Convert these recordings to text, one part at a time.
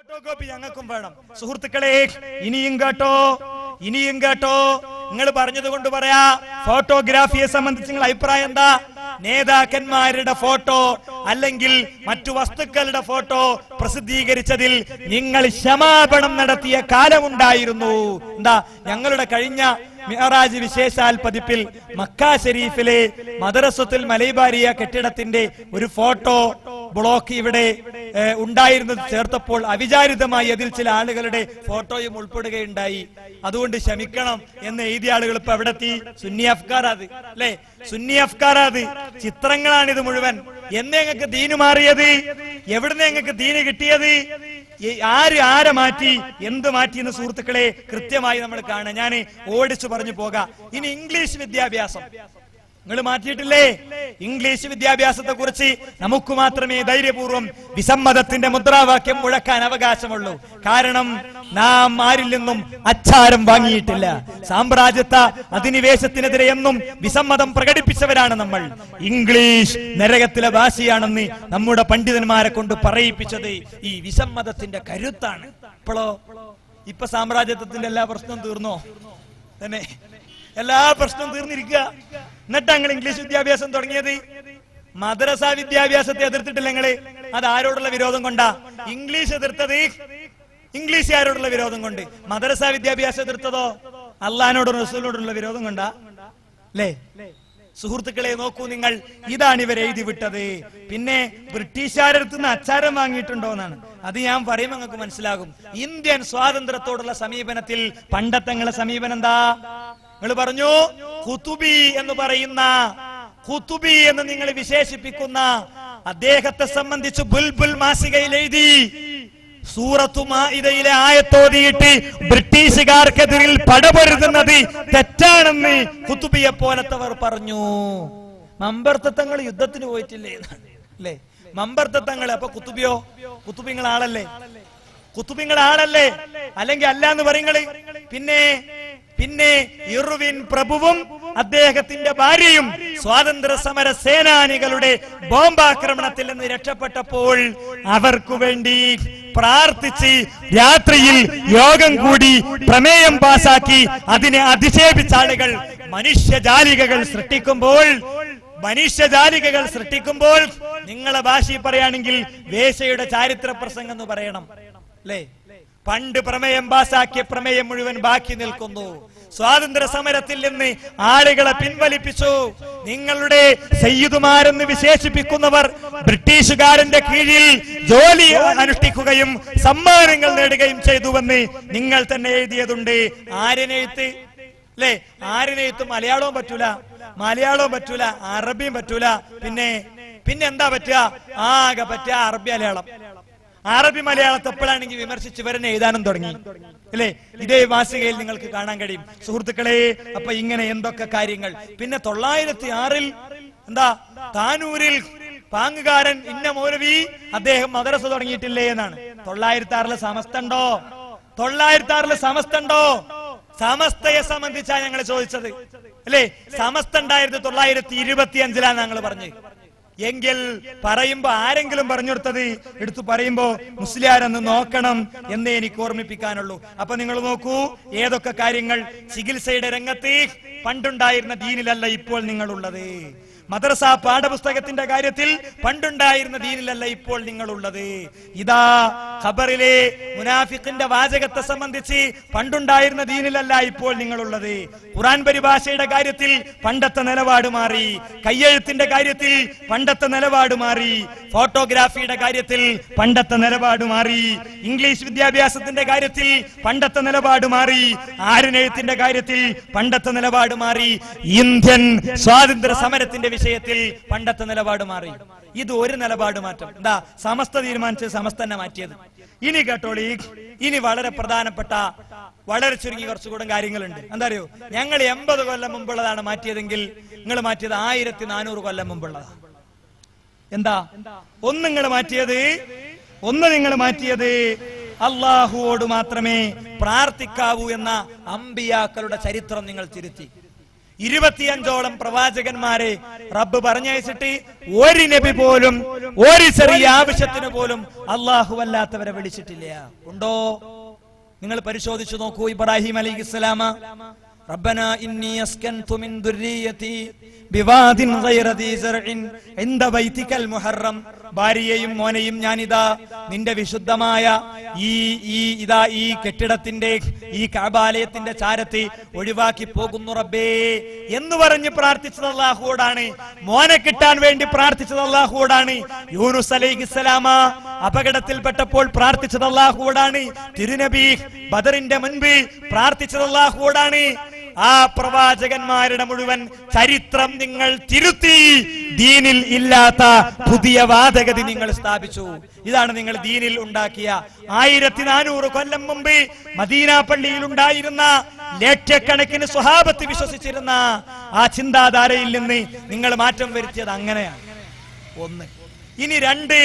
Photocopy ഞങ്ങൾക്കും വേണം. സുഹൃത്തുക്കളെ, ഇനിയും കേട്ടോ, നിങ്ങൾ പറഞ്ഞത് കൊണ്ട് പറയാ, ഫോട്ടോഗ്രാഫിയെ സംബന്ധിച്ച് നിങ്ങൾ അഭിപ്രായം എന്താ? നേതാക്കന്മാരുടെ ഫോട്ടോ അല്ലെങ്കിൽ മറ്റു വസ്തുക്കളുടെ ഫോട്ടോ പ്രസിദ്ധീകരിച്ചതിൽ നിങ്ങൾ ക്ഷമാപണം നടത്തിയ കാലമുണ്ടായിരുന്നു. എന്താ? ഞങ്ങളുടെ കഴിഞ്ഞ മിഅറാജ് വിശേഷാൽ പതിപ്പിൽ മക്ക ഷരീഫിലെ മദ്രസത്തുൽ മലൈബാരിയ കെട്ടിടത്തിന്റെ ഒരു ഫോട്ടോ ബ്ലോക്ക് ഇവിടെ ഉണ്ടായിരുന്നത് ചേർത്തപ്പോൾ അവിചാരിതമായി അതിൽ ചില ആളുകളുടെ ഫോട്ടോയും ഉൾപ്പെടുകയുണ്ടായി. അതുകൊണ്ട് ക്ഷമിക്കണം എന്ന് എഴുതിയ ആളുകൾ ഇപ്പൊ എവിടെ എത്തി? സുന്നി അഫ്കാറാത് അല്ലെ? സുന്നി അഫ്കാറാത് ചിത്രങ്ങളാണിത് മുഴുവൻ. എന്ന് ഞങ്ങൾക്ക് ദീന് മാറിയത്? എവിടുന്ന് ഞങ്ങൾക്ക് ദീന് കിട്ടിയത്? ആരെ മാറ്റി, എന്ത് മാറ്റി എന്ന് സുഹൃത്തുക്കളെ കൃത്യമായി നമ്മൾ കാണാം. ഞാൻ ഓടിച്ചു പറഞ്ഞു പോകാം. ഇനി ഇംഗ്ലീഷ് വിദ്യാഭ്യാസം നിങ്ങൾ മാറ്റിയിട്ടില്ലേ? ഇംഗ്ലീഷ് വിദ്യാഭ്യാസത്തെ കുറിച്ച് നമുക്ക് മാത്രമേ ധൈര്യപൂർവ്വം വിസമ്മതത്തിന്റെ മുദ്രാവാക്യം മുഴക്കാൻ അവകാശമുള്ളൂ. കാരണം നാം ആരിൽ നിന്നും അച്ചാരം വാങ്ങിയിട്ടില്ല. സാമ്രാജ്യത്വ അധിനിവേശത്തിനെതിരെ എന്നും വിസമ്മതം പ്രകടിപ്പിച്ചവരാണ് നമ്മൾ. ഇംഗ്ലീഷ് നരകത്തിലെ ഭാഷയാണെന്ന് നമ്മുടെ പണ്ഡിതന്മാരെ കൊണ്ട് പറയിപ്പിച്ചത് ഈ വിസമ്മതത്തിന്റെ കരുത്താണ്. ഇപ്പൊ സാമ്രാജ്യത്വത്തിന്റെ എല്ലാ പ്രശ്നവും തീർന്നോ? തന്നെ എല്ലാ പ്രശ്നവും തീർന്നിരിക്കുക. എന്നിട്ട് ഞങ്ങൾ ഇംഗ്ലീഷ് വിദ്യാഭ്യാസം തുടങ്ങിയത്. മദ്രസ വിദ്യാഭ്യാസത്തെ എതിർത്തിട്ടില്ല നിങ്ങള്. അത് ആരോടുള്ള വിരോധം കൊണ്ടാ? ഇംഗ്ലീഷ് എതിർത്തത് ഇംഗ്ലീഷുകാരോടുള്ള വിരോധം കൊണ്ട്. മദ്രസ വിദ്യാഭ്യാസം എതിർത്തതോ അള്ളാഹിനോടും റസൂലിനോടുള്ള വിരോധം കൊണ്ടാ അല്ലേ? സുഹൃത്തുക്കളെ നോക്കൂ നിങ്ങൾ, ഇതാണ് ഇവർ എഴുതി വിട്ടത്. പിന്നെ ബ്രിട്ടീഷുകാരടുത്ത് നിന്ന് അച്ചാരം വാങ്ങിയിട്ടുണ്ടോ എന്നാണ്. അത് ഞാൻ പറയുമ്പോൾ നിങ്ങൾക്ക് മനസ്സിലാകും. ഇന്ത്യൻ സ്വാതന്ത്ര്യത്തോടുള്ള സമീപനത്തിൽ പണ്ടത്തെ സമീപനം എന്താ? നിങ്ങൾ പറഞ്ഞു ഖുതുബി എന്ന് പറയുന്ന, ഖുതുബി എന്ന് നിങ്ങൾ വിശേഷിപ്പിക്കുന്ന അദ്ദേഹത്തെ സംബന്ധിച്ച് ബുൽബുൽ മാസികയിൽ എഴുതി സൂറത്തു മാഇദയിലെ ആയത്തോതിയിട്ട് ബ്രിട്ടീഷുകാർക്കെതിരിൽ പടപൊരുതുന്നത് തെറ്റാണെന്ന് ഖുതുബിയെ പോലത്തവർ പറഞ്ഞു. മമ്പർത്തങ്ങൾ യുദ്ധത്തിന് പോയിട്ടില്ലേ അല്ലേ? മമ്പർത്തങ്ങൾ. അപ്പൊ ഖുതുബിയോ? ഖുതുബിങ്ങൾ ആളല്ലേ? ഖുതുബിങ്ങൾ ആളല്ലേ? അല്ലെങ്കിൽ അല്ല എന്ന് പറയുന്നത്. പിന്നെ ഇർവിൻ പ്രഭുവും അദ്ദേഹത്തിന്റെ ഭാര്യയും സ്വാതന്ത്ര്യ സമര സേനാനികളുടെ ബോംബാക്രമണത്തിൽ നിന്ന് രക്ഷപ്പെട്ടപ്പോൾ അവർക്കു വേണ്ടി പ്രാർത്ഥിച്ച് രാത്രിയിൽ യോഗം കൂടി പ്രമേയം പാസാക്കി അതിനെ അധിക്ഷേപിച്ച ആളുകൾ മനുഷ്യജാലികകൾ സൃഷ്ടിക്കുമ്പോൾ നിങ്ങളെ ഭാഷയിൽ പറയുകയാണെങ്കിൽ വേശ്യയുടെ ചാരിത്ര പ്രസംഗം എന്ന് പറയണം അല്ലേ? പണ്ട് പ്രമേയം പാസാക്കിയ പ്രമേയം മുഴുവൻ ബാക്കി നിൽക്കുന്നു. സ്വാതന്ത്ര്യ സമരത്തിൽ നിന്ന് ആളുകളെ പിൻവലിപ്പിച്ചു. നിങ്ങളുടെ സയ്യിദുമാരെന്ന് വിശേഷിപ്പിക്കുന്നവർ ബ്രിട്ടീഷുകാരന്റെ കീഴിൽ ജോലി അനുഷ്ഠിക്കുകയും സമ്മാനങ്ങൾ നേടുകയും ചെയ്തുവെന്ന് നിങ്ങൾ തന്നെ എഴുതിയതുണ്ട്. ആര്യനെഴുത്ത് അല്ലെ? ആര്യനെഴുത്ത് മലയാളവും പറ്റൂല, അറബിയും പറ്റൂല. പിന്നെ എന്താ പറ്റുക? ആകെ പറ്റുക അറബി മലയാളം. അറബി മലയാളത്തെ എപ്പോഴാണെങ്കിൽ വിമർശിച്ച് വരെ എഴുതാനും തുടങ്ങി അല്ലെ? ഇതേ മാസികയിൽ നിങ്ങൾക്ക് കാണാൻ കഴിയും സുഹൃത്തുക്കളെ. അപ്പൊ ഇങ്ങനെ എന്തൊക്കെ കാര്യങ്ങൾ. പിന്നെ 906 എന്താ താനൂരിൽ പാങ്ങുകാരൻ ഇന്ന മൗലവി അദ്ദേഹം മദ്രസ തുടങ്ങിയിട്ടില്ലേ എന്നാണ്. 906 സമസ്ത ഉണ്ടോ? സമസ്തയെ സംബന്ധിച്ചാ ഞങ്ങൾ ചോദിച്ചത് അല്ലെ? സമസ്ത ഉണ്ടായിരുന്നത് 925 ഞങ്ങൾ പറഞ്ഞു. എങ്കിൽ പറയുമ്പോ ആരെങ്കിലും പറഞ്ഞു കൊടുത്തത് എടുത്തു പറയുമ്പോ മുസ്ലിയാരെന്ന് നോക്കണം എന്നേ എനിക്ക് ഓർമ്മിപ്പിക്കാനുള്ളൂ. അപ്പൊ നിങ്ങൾ നോക്കൂ, ഏതൊക്കെ കാര്യങ്ങൾ. ചികിത്സയുടെ രംഗത്ത് പണ്ടുണ്ടായിരുന്ന ദീനിലല്ല ഇപ്പോൾ നിങ്ങളുള്ളത്. മദ്രസ പാഠപുസ്തകത്തിന്റെ കാര്യത്തിൽ പണ്ടുണ്ടായിരുന്ന ദീനിലല്ല ഇപ്പോൾ നിങ്ങളുള്ളത്. ഇതാ ഖബറിലെ മുനാഫിഖിന്റെ വാചകത്തെ സംബന്ധിച്ച് പണ്ടുണ്ടായിരുന്ന ദീനിലല്ല ഇപ്പോൾ നിങ്ങളുള്ളത്. ഖുർആൻ പരിഭാഷയുടെ കാര്യത്തിൽ പണ്ടത്തെ നിലപാട് മാറി. കയ്യെഴുത്തിന്റെ കാര്യത്തിൽ പണ്ടത്തെ നിലപാട് മാറി. ഫോട്ടോഗ്രാഫിയുടെ കാര്യത്തിൽ പണ്ടത്തെ നിലപാട് മാറി. ഇംഗ്ലീഷ് വിദ്യാഭ്യാസത്തിന്റെ കാര്യത്തിൽ പണ്ടത്തെ നിലപാട് മാറി. ആര്യനെഴുത്തിന്റെ കാര്യത്തിൽ പണ്ടത്തെ നിലപാട് മാറി. ഇന്ത്യൻ സ്വാതന്ത്ര്യ സമരത്തിന്റെ വിഷയത്തിൽ പണ്ടത്തെ നിലപാട് മാറി. ഇത് ഒരു നിലപാട് മാറ്റം. എന്താ? സമസ്ത തീരുമാനിച്ച് സമസ്ത തന്നെ മാറ്റിയത്. ഇനി കേട്ടോളി, ഇനി വളരെ പ്രധാനപ്പെട്ട വളരെ ചുരുങ്ങി കുറച്ചുകൂടെ കാര്യങ്ങളുണ്ട്. എന്താ അറിയോ? ഞങ്ങൾ 80 കൊല്ലം മുമ്പുള്ളതാണ് മാറ്റിയതെങ്കിൽ നിങ്ങൾ മാറ്റിയത് 1400 കൊല്ലം മുമ്പുള്ളതാണ്. എന്താ? ഒന്ന് നിങ്ങൾ മാറ്റിയത് അള്ളാഹുവോട് മാത്രമേ പ്രാർത്ഥിക്കാവൂ എന്ന അമ്പിയാക്കളുടെ ചരിത്രം നിങ്ങൾ തിരുത്തി. 25ഓളം പ്രവാചകന്മാരെ റബ്ബ് പറഞ്ഞയച്ചിട്ട് ഒരു നബി പോലും ഒരു ചെറിയ ആവശ്യത്തിന് പോലും അല്ലാഹു അല്ലാത്തവരെ വിളിച്ചിട്ടില്ല. ഉണ്ടോ? നിങ്ങൾ പരിശോധിച്ചു നോക്കൂ. ഇബ്രാഹിം അലൈഹിസ്സലാം റബ്ബനാ ഇന്നി അസ്കൻതു മിൻ ദുർരിയതി ബിവാദിൻ ഗൈറ ദീ സർഇൻ ഇൻദ ബൈതികൽ മുഹറം, ഭാര്യയെയും മോനെയും ഞാനിതാ നിന്റെ വിശുദ്ധമായ ഈ കെട്ടിടത്തിന്റെ ഈ കഅബാലയത്തിന്റെ ചാരത്ത് ഒഴിവാക്കി പോകുന്നു റബ്ബേ എന്ന് പറഞ്ഞ് പ്രാർത്ഥിച്ചത് അല്ലാഹുവോടാണ്. മോനെ കിട്ടാൻ വേണ്ടി പ്രാർത്ഥിച്ചത് അല്ലാഹുവോടാണ്. യൂനുസ് അലൈഹിസ്സലാം അപകടത്തിൽപ്പെട്ടപ്പോൾ പ്രാർത്ഥിച്ചത് അല്ലാഹുവോടാണ്. തിരുനബി ബദറിന്റെ മുൻപ് പ്രാർത്ഥിച്ചത് അല്ലാഹുവോടാണ്. ആ പ്രവാചകന്മാരുടെ മുഴുവൻ ചരിത്രം നിങ്ങൾ തിരുത്തി ദീനിൽ ഇല്ലാത്ത പുതിയ വാദഗതി നിങ്ങൾ സ്ഥാപിച്ചു. ഇതാണ് നിങ്ങൾ ദീനിൽ ഉണ്ടാക്കിയ 1400 കൊല്ലം മുമ്പ് മദീന പള്ളിയിൽ ഉണ്ടായിരുന്ന ലക്ഷക്കണക്കിന് സ്വഹാബത്ത് വിശ്വസിച്ചിരുന്ന ആ ചിന്താധാരയിൽ നിന്ന് നിങ്ങൾ മാറ്റം വരുത്തിയത് അങ്ങനെയാണ്. ഒന്ന്. ഇനി 2,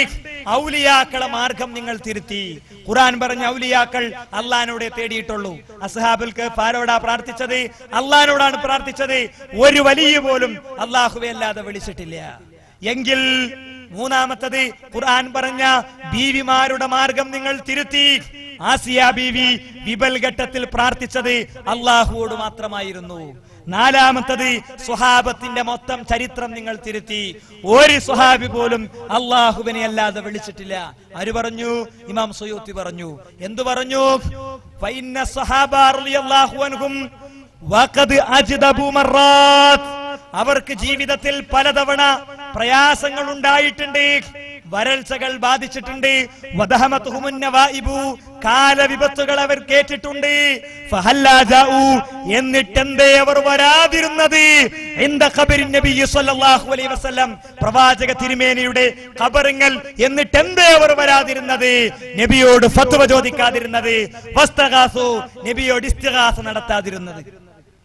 ഔലിയാക്കളെ മാർഗം നിങ്ങൾ തിരുത്തി. ഖുർആൻ പറഞ്ഞ ഔലിയാക്കൾ അള്ളാഹിനോടെ തേടിയിട്ടുള്ളൂ. അസ്ഹാബുൽ കഹ്ഫ് ആരോടാ പ്രാർത്ഥിച്ചത്? അള്ളാഹിനോടാണ് പ്രാർത്ഥിച്ചത്. ഒരു വലിയ പോലും അള്ളാഹുവെ അല്ലാതെ വിളിച്ചിട്ടില്ല. എങ്കിൽ 3-മത്തത് ഖുർആൻ പറഞ്ഞ ബീവിമാരുടെ മാർഗം നിങ്ങൾ തിരുത്തി. ആസിയ ബീവി വിബൽ ഘട്ടത്തിൽ പ്രാർത്ഥിച്ചത് അള്ളാഹുവോട് മാത്രമായിരുന്നു. 4-മത്തത് സ്വഹാബത്തിന്റെ മൊത്തം ചരിത്രം നിങ്ങൾ തിരുത്തി. ഒരു സ്വഹാബി പോലും അള്ളാഹുവിനെ അല്ലാതെ വിളിച്ചിട്ടില്ല. ആര് പറഞ്ഞു? ഇമാം സുയൂത്തി പറഞ്ഞു. എന്തു പറഞ്ഞു? ഫഇന്ന സ്വഹാബ റളിയല്ലാഹു അൻഹും വഖദ് അജ്ദബു മറാത്ത്, അവർക്ക് ജീവിതത്തിൽ പലതവണ പ്രയാസങ്ങൾ ഉണ്ടായിട്ടുണ്ട്, വരൾച്ചകൾ ബാധിച്ചിട്ടുണ്ട്. കാലവിപത്തുകൾ അവർ കേട്ടിട്ടുണ്ട്. എന്നിട്ടെന്തേ അവർ വരാതിരുന്നത്? പ്രവാചക തിരുമേനിയുടെ ഖബറുകൾ എന്നിട്ടെന്തേ അവർ വരാതിരുന്നത്? നബിയോട് ഫത്വ ചോദിക്കാതിരുന്നത്, നബിയോട് ഇസ്തിഗാസ നടത്താതിരുന്നത്.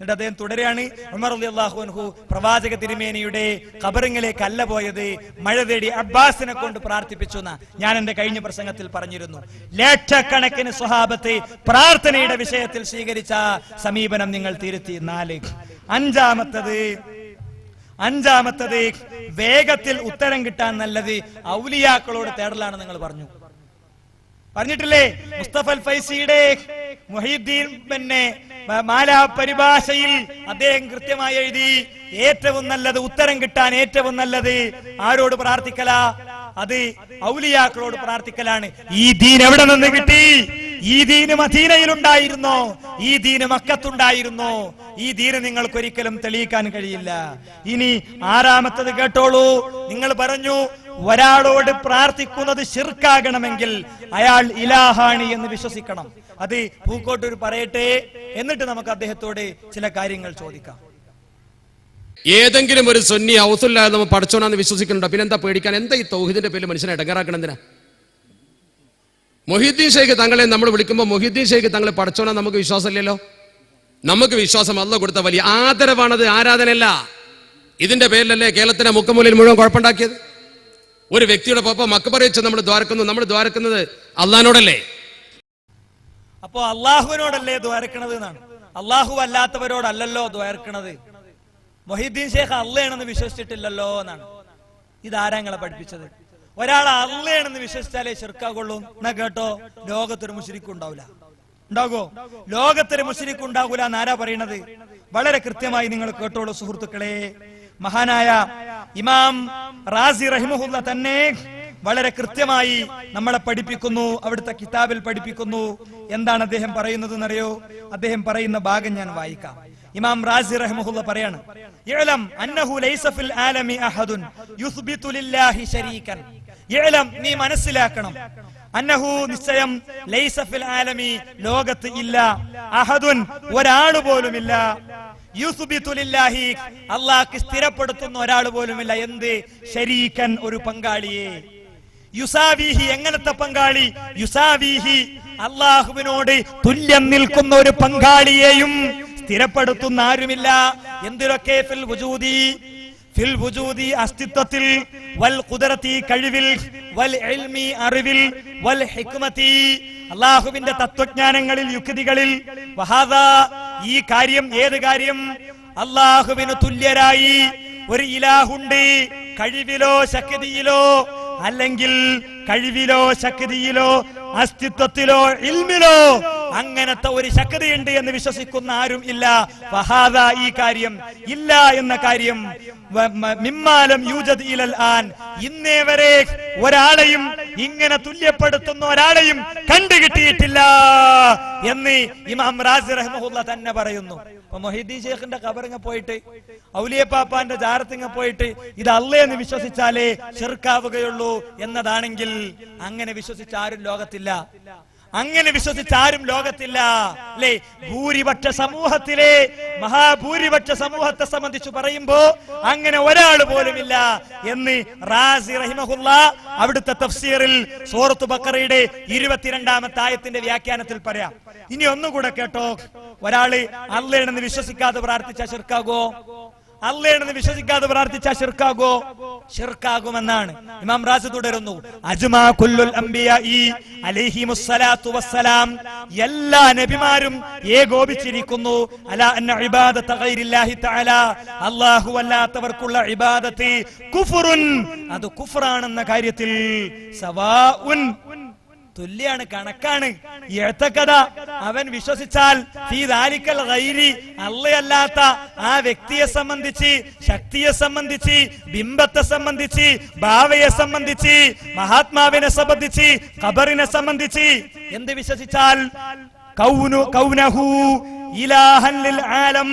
എന്നിട്ട് അദ്ദേഹം തുടരെയാണ്, ഉമർ റളിയല്ലാഹു അൻഹു പ്രവാചക തിരുമേനിയുടെ ഖബറിലേക്ക് അല്ല പോയത്, മഴ തേടി അബ്ബാസിനെ കൊണ്ട് പ്രാർത്ഥിപ്പിച്ചു എന്നാ ഞാൻ എന്റെ കഴിഞ്ഞ പ്രസംഗത്തിൽ പറഞ്ഞിരുന്നു. ലക്ഷക്കണക്കിന് സ്വഹാബത്ത് പ്രാർത്ഥനയുടെ വിഷയത്തിൽ സ്വീകരിച്ച സമീപനം നിങ്ങൾ തിരുത്തി. 4. അഞ്ചാമത്തത് വേഗത്തിൽ ഉത്തരം കിട്ടാൻ നല്ലത് ഔലിയാക്കളോട് തേടലാണ്. നിങ്ങൾ പറഞ്ഞിട്ടില്ലേ? മുസ്തഫൽ ഫൈസിയുടെ മുഹീദ്ദീൻ പിന്നെ മാലാ പരിഭാഷയിൽ അദ്ദേഹം കൃത്യമായി എഴുതി, ഏറ്റവും നല്ലത് ഉത്തരം കിട്ടാൻ ഏറ്റവും നല്ലത് ആരോട് പ്രാർത്ഥിക്കല? അത് ഔലിയാക്കളോട് പ്രാർത്ഥിക്കലാണ്. ഈ ദീൻ എവിടെ നിന്ന് കിട്ടി? ഈ ദീന് മദീനയിലുണ്ടായിരുന്നോ? ഈ ദീന് മക്കത്തുണ്ടായിരുന്നോ? ഈ ദീന് നിങ്ങൾക്കൊരിക്കലും തെളിയിക്കാൻ കഴിയില്ല. ഇനി 6-മത്തത് കേട്ടോളൂ. നിങ്ങൾ പറഞ്ഞു ഒരാളോട് പ്രാർത്ഥിക്കുന്നത് ശിർക്കാകണമെങ്കിൽ അയാൾ ഇലാഹാണ് എന്ന് വിശ്വസിക്കണം. അത് പൂക്കോട്ടൂർ പറയട്ടെ, എന്നിട്ട് നമുക്ക് അദ്ദേഹത്തോട് ചില കാര്യങ്ങൾ ചോദിക്കാം. ഏതെങ്കിലും ഒരു സുന്നി ഔസുല്ലാതെ നമ്മൾ പഠിച്ചോനാന്ന് വിശ്വസിക്കുന്നുണ്ടോ? പിന്നെന്താ പേടിക്കാൻ? എന്താ ഈ തൗഹീദിന്റെ പേരിൽ മനുഷ്യനെ ഇടങ്ങാറാക്കണം? എന്തിനാ? മൊഹീദ്ദീൻ ഷെയ്ഖ് തങ്ങളെ നമ്മൾ വിളിക്കുമ്പോൾ മൊഹീദ്ദീൻ ഷെയ്ഖ് തങ്ങളെ പഠിച്ചോനാ നമുക്ക് വിശ്വാസമില്ലല്ലോ. നമുക്ക് വിശ്വാസം അല്ലാഹു കൊടുത്ത വലിയ ആദരവാണത്, ആരാധനയല്ല. ഇതിന്റെ പേരിലല്ലേ കേരളത്തിന്റെ മുക്കമൂലയിൽ മുഴുവൻ കുഴപ്പമുണ്ടാക്കിയത്? ഒരു വ്യക്തിയുടെ പപ്പ മക്ബറ വെച്ച് നമ്മൾ ദ്വാരക്കുന്നത് അള്ളാഹിനോടല്ലേ? അപ്പോ അള്ളാഹുവിനോടല്ലേ ദ്വാരക്കണത് എന്നാണ്. അള്ളാഹു അല്ലാത്തവരോടല്ലല്ലോ ദ്വാരക്കണത്. മൊഹീദ്ദീൻ ഷെയ്ഖ് അള്ളയാണെന്ന് വിശ്വസിച്ചിട്ടില്ലല്ലോ എന്നാണ്. ഇതാരാങ്ങളെ പഠിപ്പിച്ചത്? ഒരാൾ അള്ളയാണെന്ന് വിശ്വസിച്ചാലേ ശിർക്കാകുള്ളൂ. എന്നാ കേട്ടോ, ലോകത്തൊരു മുശ്രിക്ക് ഉണ്ടാവില്ല. ഉണ്ടാകോ? ലോകത്തൊരു മുശ്രിക്ക് ഉണ്ടാകൂല എന്നാരാ പറയണത്? വളരെ കൃത്യമായി നിങ്ങൾ കേട്ടോളൂ സുഹൃത്തുക്കളെ. മഹാനായ ഇമാം റാസി റഹിമഹുല്ല തന്നെ വളരെ കൃത്യമായി നമ്മളെ പഠിപ്പിക്കുന്നു. അവിടുത്തെ കിതാബിൽ പഠിപ്പിക്കുന്നു. എന്താണ് അദ്ദേഹം പറയുന്നത് എന്നറിയോ? അദ്ദേഹം പറയുന്ന ഭാഗം ഞാൻ വായിക്കാം. ഇമാം റാസി റഹിമഹുല്ല പറയാണ്, ഇഅലം അന്നഹു ലൈസ ഫിൽ ആലമി അഹദുൻ യുസ്ബിതു ലില്ലാഹി ശരീകൻ. ഇഅലം, നീ മനസ്സിലാക്കണം, അന്നഹു നിശ്ചയം, ലൈസ ഫിൽ ആലമി, ലോകത്ത് ഇല്ല, അഹദുൻ, ഒരാള് പോലുമില്ല, യുസ്ബിതു ലില്ലാഹി, അല്ലാഹ്ക്ക് സ്ഥിരപ്പെടുത്തുന്ന ഒരാൾ പോലുമില്ല. എന്ത്? ശരീകൻ, ഒരു പങ്കാളിയെ. യുസാവിഹി, എങ്ങനത്തെ പങ്കാളി? യുസാവിഹി, അല്ലാഹുവിനോട് തുല്യം നിൽക്കുന്ന ഒരു പങ്കാളിയെയും സ്ഥിരപ്പെടുത്തുന്ന ആരുമില്ല. എന്തിലൊക്കെ? ഫിൽ വുജൂദി, അസ്തിത്വത്തിൽ, വൽ ഖുദറത്തി, കഴിവിൽ, വൽ ഇൽമി, അറിവിൽ, വൽ ഹിക്മതി, അല്ലാഹുവിന്റെ തത്വജ്ഞാനങ്ങളിൽ, യുക്തികളിൽ, വഹാദാ, ഈ കാര്യം, ഏത് കാര്യം? അള്ളാഹുവിന് തുല്യരായി ഒരു ഇലാഹുണ്ട്. കഴിവിലോ ശക്തിയിലോ, അല്ലെങ്കിൽ കഴിവിലോ ശക്തിയിലോ അസ്തിത്വത്തിലോ ഇൽമിലോ അങ്ങനത്തെ ഒരു ശക്തിയുണ്ട് എന്ന് വിശ്വസിക്കുന്ന ആരും ഇല്ല. ഫഹാദ, ഈ കാര്യം ഇല്ല എന്ന കാര്യം, മിമ്മാലം യൂജദ് ഇലൽ ആൻ, ഇന്നേ വരെ ഒരാളെയും ഇങ്ങനെ തുല്യപ്പെടുത്തുന്ന ഒരാളെയും കണ്ടുകിട്ടിയിട്ടില്ല എന്ന് ഇമാം റാസി റഹ്മഹുല്ലാ തന്നെ പറയുന്നു. അപ്പൊ മൊഹീദ്ദീൻ ശൈഖിന്റെ ഖബറിങ്ങ പോയിട്ട്, ഔലിയപ്പാപ്പാന്റെ ജാറത്തിങ്ങ പോയിട്ട് ഇത് അള്ളേ എന്ന് വിശ്വസിച്ചാലേ ശിർക്കാവുകയുള്ളൂ എന്നതാണെങ്കിൽ അങ്ങനെ വിശ്വസിച്ച ആരും ലോകത്തില്ല. അങ്ങനെ വിശ്വസിച്ചാരും ലോകത്തില്ല, അല്ലേ? ഭൂരിപക്ഷ സമൂഹത്തിലെ മഹാഭൂരിപക്ഷ സമൂഹത്തെ സംബന്ധിച്ച് പറയുമ്പോ അങ്ങനെ ഒരാൾ പോലുമില്ല എന്ന് റാസി റഹിമഹുല്ലാ അവിടുത്തെ തഫ്സീറിൽ സൂറത്ത് ബഖറയുടെ 22-ാമത്തെ ആയത്തിന്റെ വ്യാഖ്യാനത്തിൽ പറയാം. ഇനി ഒന്നുകൂടെ കേട്ടോ. ഒരാള് അള്ളയാണെന്ന് വിശ്വസിക്കാതെ പ്രാർത്ഥിച്ച ശിർക്കാകോ? അള്ളയാണെന്ന് വിശ്വസിക്കാതെ പ്രാർത്ഥിച്ച ശിർക്കാകോ? ശിർക്കാകുമെന്നാണ് ഇമാം റാസി തുടരുന്നു. അജ്മാ കുല്ലുൽ അംബിയാഇ അലൈഹിമുസ്സലാത്തു വസ്സലാം, എല്ലാ നബിമാരും ഏകോപിച്ചിരിക്കുന്നു അലാ അന്ന ഇബാദത ഗൈരില്ലാഹി തആല, അല്ലാഹു അല്ലാത്തവർക്കുള്ള ഇബാദത്ത് കുഫ്റുൻ, അത് കുഫ്റാണെന്ന കാര്യത്തിൽ സവാഉൻ, തുല്യാണ്, കണക്കാണ്. അവൻ വിശ്വസിച്ചാൽ അള്ളയല്ലാത്ത ആ വ്യക്തിയെ സംബന്ധിച്ച്, ശക്തിയെ സംബന്ധിച്ച്, ബിംബത്തെ സംബന്ധിച്ച്, ഭാവയെ സംബന്ധിച്ച്, മഹാത്മാവിനെ സംബന്ധിച്ച്, ഖബറിനെ സംബന്ധിച്ച് എന്ത് വിശ്വസിച്ചാൽ കൗനഹു ഇലാഹൻ ലിൽ ആലം,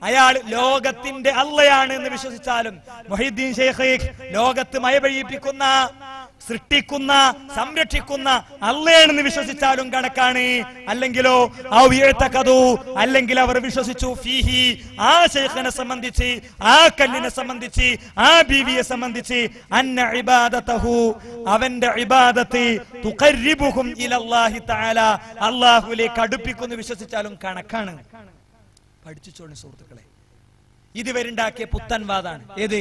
അയാൾ ലോകത്തിന്റെ അള്ളയാണ് എന്ന് വിശ്വസിച്ചാലും, മുഹീദ്ദീൻ ശൈഖ് ലോകത്ത് മഴ പെയ്യിപ്പിക്കുന്ന, സൃഷ്ടിക്കുന്ന, സംരക്ഷിക്കുന്ന അള്ളയാണെന്ന് വിശ്വസിച്ചാലും കണക്കാണ്. അല്ലെങ്കിലോ അല്ലെങ്കിൽ അവർ വിശ്വസിച്ചു ഫീഹി, ആ ശൈഖിനെ സംബന്ധിച്ച്, ആ കല്ലിനെ സംബന്ധിച്ച്, ആ ബീവിയെ സംബന്ധിച്ച്, അന്ന ഇബാദതഹു, അവന്റെ ഇബാദത്ത് തുഖർരിബുഹും ഇലല്ലാഹി തആല, അല്ലാഹുവിലേക്ക് അടുപ്പിക്കുന്നു വിശ്വസിച്ചാലും കണക്കാണ്. പഠിച്ചോളൂ സുഹൃത്തുക്കളെ, ഇതുവരുണ്ടാക്കിയ പുത്തൻവാദാണ്. ഏത്?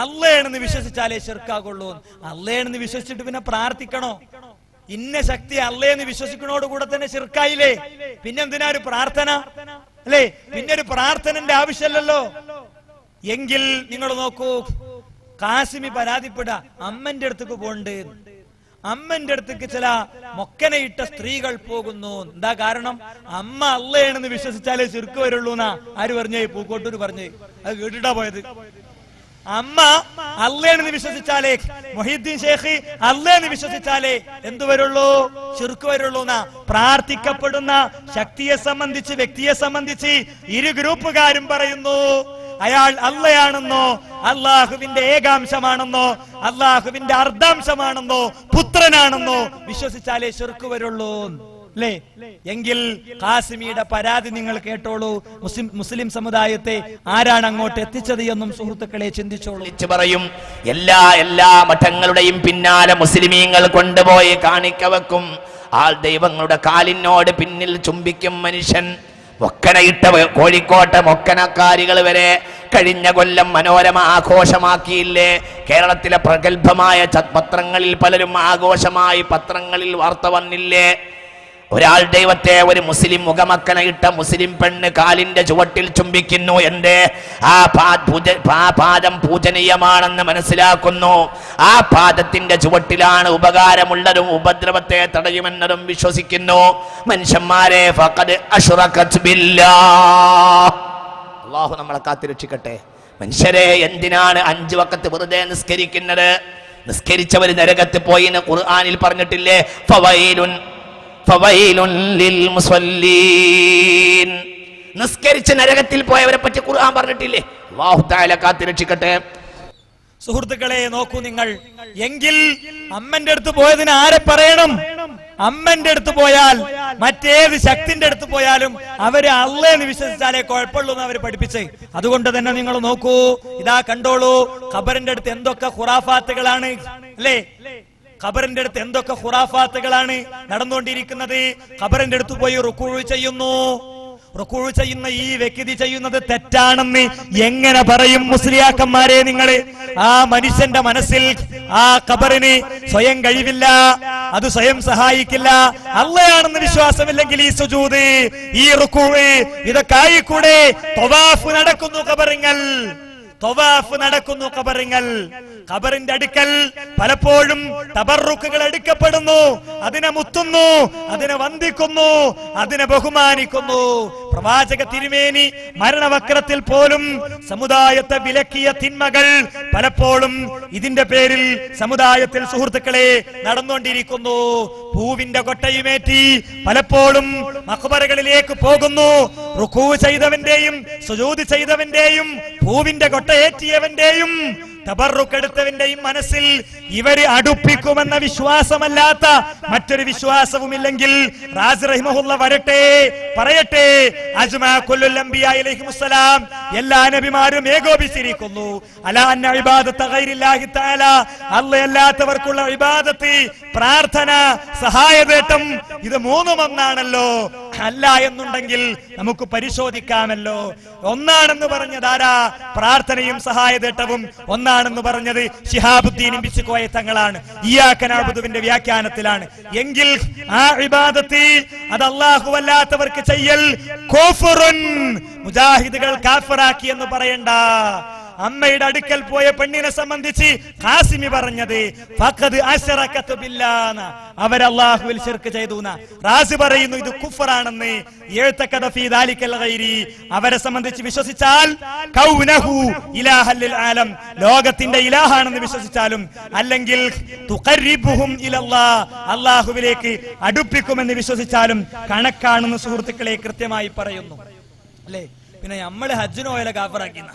അള്ളയാണെന്ന് വിശ്വസിച്ചാലേ ശിർക്കാകുള്ളൂ. അള്ളയാണെന്ന് വിശ്വസിച്ചിട്ട് പിന്നെ പ്രാർത്ഥിക്കണോ? ഇന്ന ശക്തി അള്ളയെന്ന് വിശ്വസിക്കണോടുകൂടെ തന്നെ ശിർക്കായില്ലേ? പിന്നെന്തിനാ ഒരു പ്രാർത്ഥന, അല്ലേ? പിന്നെ ഒരു പ്രാർത്ഥനന്റെ ആവശ്യമല്ലല്ലോ. എങ്കിൽ നിങ്ങൾ നോക്കൂ, കാസിമി പരാതിപ്പെടുക, അമ്മന്റെ അടുത്തേക്ക് പോണ്ട്, അമ്മന്റെ അടുത്തേക്ക് ചില മൊക്കനയിട്ട സ്ത്രീകൾ പോകുന്നു. എന്താ കാരണം? അമ്മ അള്ളയാണെന്ന് വിശ്വസിച്ചാലേ ശിർക്ക് വരുള്ളൂ എന്നാ ആര് പറഞ്ഞേ? പൂക്കോട്ടൂര് പറഞ്ഞേ. അത് കേട്ടിട്ടാ പോയത്. അമ്മ അള്ളയാണെന്ന് വിശ്വസിച്ചാലേ, മുഹീദ്ദീൻ ശൈഖ് അള്ളയെന്ന് വിശ്വസിച്ചാലേ എന്തു വരുള്ളൂ? ശിർക്ക് വരുള്ളൂ എന്നാ. പ്രാർത്ഥിക്കപ്പെടുന്ന ശക്തിയെ സംബന്ധിച്ച്, വ്യക്തിയെ സംബന്ധിച്ച് ഇരു ഗ്രൂപ്പുകാരും പറയുന്നു അയാൾ അള്ളയാണെന്നോ, അള്ളാഹുവിന്റെ ഏകാംശമാണെന്നോ, അള്ളാഹുവിന്റെ അർദ്ധാംശമാണെന്നോ, പുത്രനാണെന്നോ വിശ്വസിച്ചാലേ ശിർക്ക് വരുള്ളൂ, അല്ലേ? എങ്കിൽ ഖാസിമിയുടെ പരാതി നിങ്ങൾ കേട്ടോളൂ. മുസ്ലിം സമുദായത്തെ ആരാണ് അങ്ങോട്ട് എത്തിച്ചത് എന്നും സുഹൃത്തുക്കളെ ചിന്തിച്ചോളൂ. പറയും, എല്ലാ മഠങ്ങളുടെയും പിന്നാലെ മുസ്ലിമീങ്ങൾ കൊണ്ടുപോയി കാണിക്ക വെക്കും. ആൾ ദൈവങ്ങളുടെ കാലിനോട് പിന്നിൽ ചുംബിക്കും മനുഷ്യൻ. മൊക്കനയിട്ട കോഴിക്കോട്ടെ മൊക്കനക്കാരികൾ വരെ കഴിഞ്ഞ കൊല്ലം മനോരമ ആഘോഷമാക്കിയില്ലേ? കേരളത്തിലെ പ്രഗത്ഭമായ പത്രങ്ങളിൽ പലരും ആഘോഷമായി പത്രങ്ങളിൽ വാർത്ത വന്നില്ലേ? ഒരാൾ ദൈവത്തെ, ഒരു മുസ്ലിം മുഖമക്കനയിട്ട മുസ്ലിം പെണ്ണ് കാലിന്റെ ചുവട്ടിൽ ചുംബിക്കുന്നു. എന്റെ ആ പാദം പൂജനീയമാണെന്ന് മനസ്സിലാക്കുന്നു. ആ പാദത്തിന്റെ ചുവട്ടിലാണ് ഉപകാരമുള്ളതും ഉപദ്രവത്തെ തടയുമെന്നതും വിശ്വസിക്കുന്നു. മനുഷ്യന്മാരെ, ഫഖദ് അശ്റകത് ബില്ലാഹ്, അല്ലാഹു നമ്മളെ കാത്തുരക്ഷിക്കട്ടെ. മനുഷ്യരെ, എന്തിനാണ് 5 വഖത്ത് വെറുതെ നിസ്കരിക്കുന്നത്? നിസ്കരിച്ചവർ നരകത്തിൽ പോയി എന്ന് ഖുർആനിൽ പറഞ്ഞിട്ടില്ലേ? ഫവൈലുൻ ലിൽ മുസല്ലീൻ, നിസ്കരിച്ച് നരകത്തിൽ പോയവരെ പറ്റി ഖുർആൻ പറഞ്ഞിട്ടില്ലേ? അല്ലാഹു തആല കാത്തുരക്ഷിക്കട്ടെ. സുഹൃത്തുക്കളെ, നോക്കൂ നിങ്ങൾ. എങ്കിൽ അമ്മന്റെ അടുത്ത് പോയതിന് ആരെ പറയണം? അമ്മന്റെ അടുത്ത് പോയാൽ, മറ്റേത് ശക്തിന്റെ അടുത്ത് പോയാലും അവര് അള്ളയെന്ന് വിശ്വസിച്ചാലേ കുഴപ്പമുള്ളൂ എന്ന് അവര് പഠിപ്പിച്ചേ. അതുകൊണ്ട് തന്നെ നിങ്ങൾ നോക്കൂ, ഇതാ കണ്ടോളൂ, ഖബറിന്റെ അടുത്ത് എന്തൊക്കെ ഖുറാഫാത്തുകളാണ്, അല്ലേ? ഖബറിന്റെ അടുത്ത് എന്തൊക്കെ ഖുറാഫാത്തുകളാണ് നടന്നുകൊണ്ടിരിക്കുന്നത്. ഖബറിന്റെ അടുത്ത് പോയി റുക്കൂ ചെയ്യുന്നു. റുക്കൂ ചെയ്യുന്ന ഈ വ്യക്തി ചെയ്യുന്നത് തെറ്റാണെന്ന് എങ്ങനെ പറയും മുസ്ലിയാക്കന്മാരെ നിങ്ങള്? ആ മനുഷ്യന്റെ മനസ്സിൽ ആ ഖബറിന് സ്വയം കഴിവില്ല, അത് സ്വയം സഹായിക്കില്ല. അള്ളയാണെന്ന് വിശ്വാസമില്ലെങ്കിൽ ഈ സുജൂദ്, ഈ റുക്കൂ, ഇതൊക്കെ ആയിക്കൂടെ? തവാഫ് നടക്കുന്നു ഖബറിങ്ങൾ, തവാഫ് നടക്കുന്നു ഖബറിങ്ങൾ. ഖബറിന്റെ അടുക്കൽ പലപ്പോഴും തബറുക്കുകൾ എടുക്കപ്പെടുന്നു, അതിനെ മുത്തുന്നു, അതിനെ വന്ദിക്കുന്നു, അതിനെ ബഹുമാനിക്കുന്നു. പ്രവാചക തിരുമേനി മരണവക്രത്തിൽ പോലും സമുദായത്തെ വിലക്കിയ തിന്മകൾ പലപ്പോഴും ഇതിന്റെ പേരിൽ സമുദായത്തിൽ സുഹൃത്തുക്കളെ നടന്നുകൊണ്ടിരിക്കുന്നു. പൂവിന്റെ കൊട്ടയുമേറ്റി പലപ്പോഴും മഖ്ബറകളിലേക്ക് പോകുന്നു. റുക്കൂ ചെയ്തവന്റെയും സുജൂദ് ചെയ്തവന്റെയും പൂവിന്റെ കൊട്ടയേറ്റിയവന്റെയും തബറുക്കെടുത്തവന്റെയും മനസ്സിൽ ഇവര് അടുപ്പിക്കുമെന്ന വിശ്വാസമല്ലാത്ത മറ്റൊരു വിശ്വാസവുമില്ലെങ്കിൽ റാസി റഹിമഹുല്ല വരട്ടെ, പറയട്ടെ. അജ്മാ കുല്ലുൽ അംബിയാ അലൈഹിമുസ്സലാം, എല്ലാ നബിമാരും ഏകോപിച്ചിരിക്കുന്നു അലാ അന്ന ഇബാദത ഗൈരില്ലാഹി തആല, അല്ലാത്തവർക്കുള്ള ഇബാദത്ത്, പ്രാർത്ഥന, സഹായവേട്ടം, ഇത് മൂന്നും ഒന്നാണല്ലോ. അല്ല എന്നുണ്ടെങ്കിൽ നമുക്ക് പരിശോധിക്കാമല്ലോ. ഒന്നാണെന്ന് പറഞ്ഞതാരാ? പ്രാർത്ഥനയും സഹായതേട്ടവും ഒന്നാണെന്ന് പറഞ്ഞത് ശിഹാബുദ്ദീൻ ബിസ്കോയ തങ്ങളാണ്. ഇയ്യാക നഅ്ബുദുവിന്റെ വ്യാഖ്യാനത്തിലാണ്. എങ്കിൽ ആ ഇബാദത്ത് അത് അല്ലാഹു അല്ലാത്തവർക്ക് ചെയ്യൽ കുഫ്റുൻ, മുജാഹിദുകൾ കാഫിറാക്കി എന്ന് പറയണ്ട. അമ്മയുടെ അടുക്കൽ പോയ പെണ്ണിനെ സംബന്ധിച്ച് ഖാസിമി പറഞ്ഞത് ഫഖദ് അശ്റകത ബില്ലാഹ്, അവർ അല്ലാഹുവിൽ ശിർക്ക് ചെയ്തു. റാസി പറയുന്നു ഇത് കുഫറാണെന്ന്. യഅ്തഖദ ഫീ ദാലികൽ ഗൈരി, അവരെ സംബന്ധിച്ച് വിശ്വസിച്ചാൽ കൗനഹു ഇലാഹൽ ലിൽ ആലം, ലോകത്തിന്റെ ഇലാഹാണെന്ന് വിശ്വസിച്ചാലും, അല്ലെങ്കിൽ തുഖർരിബുഹും ഇലല്ലാഹ്, അല്ലാഹുവിലേക്ക് അടുപ്പിക്കുമെന്ന് വിശ്വസിച്ചാലും കണക്കാണെന്ന് സുഹൃത്തുക്കളെ കൃത്യമായി പറയുന്നു. അല്ലേ? പിന്നെ നമ്മൾ ഹജ്ജിന് പോയാലെ കാഫിറാക്കിന്ന,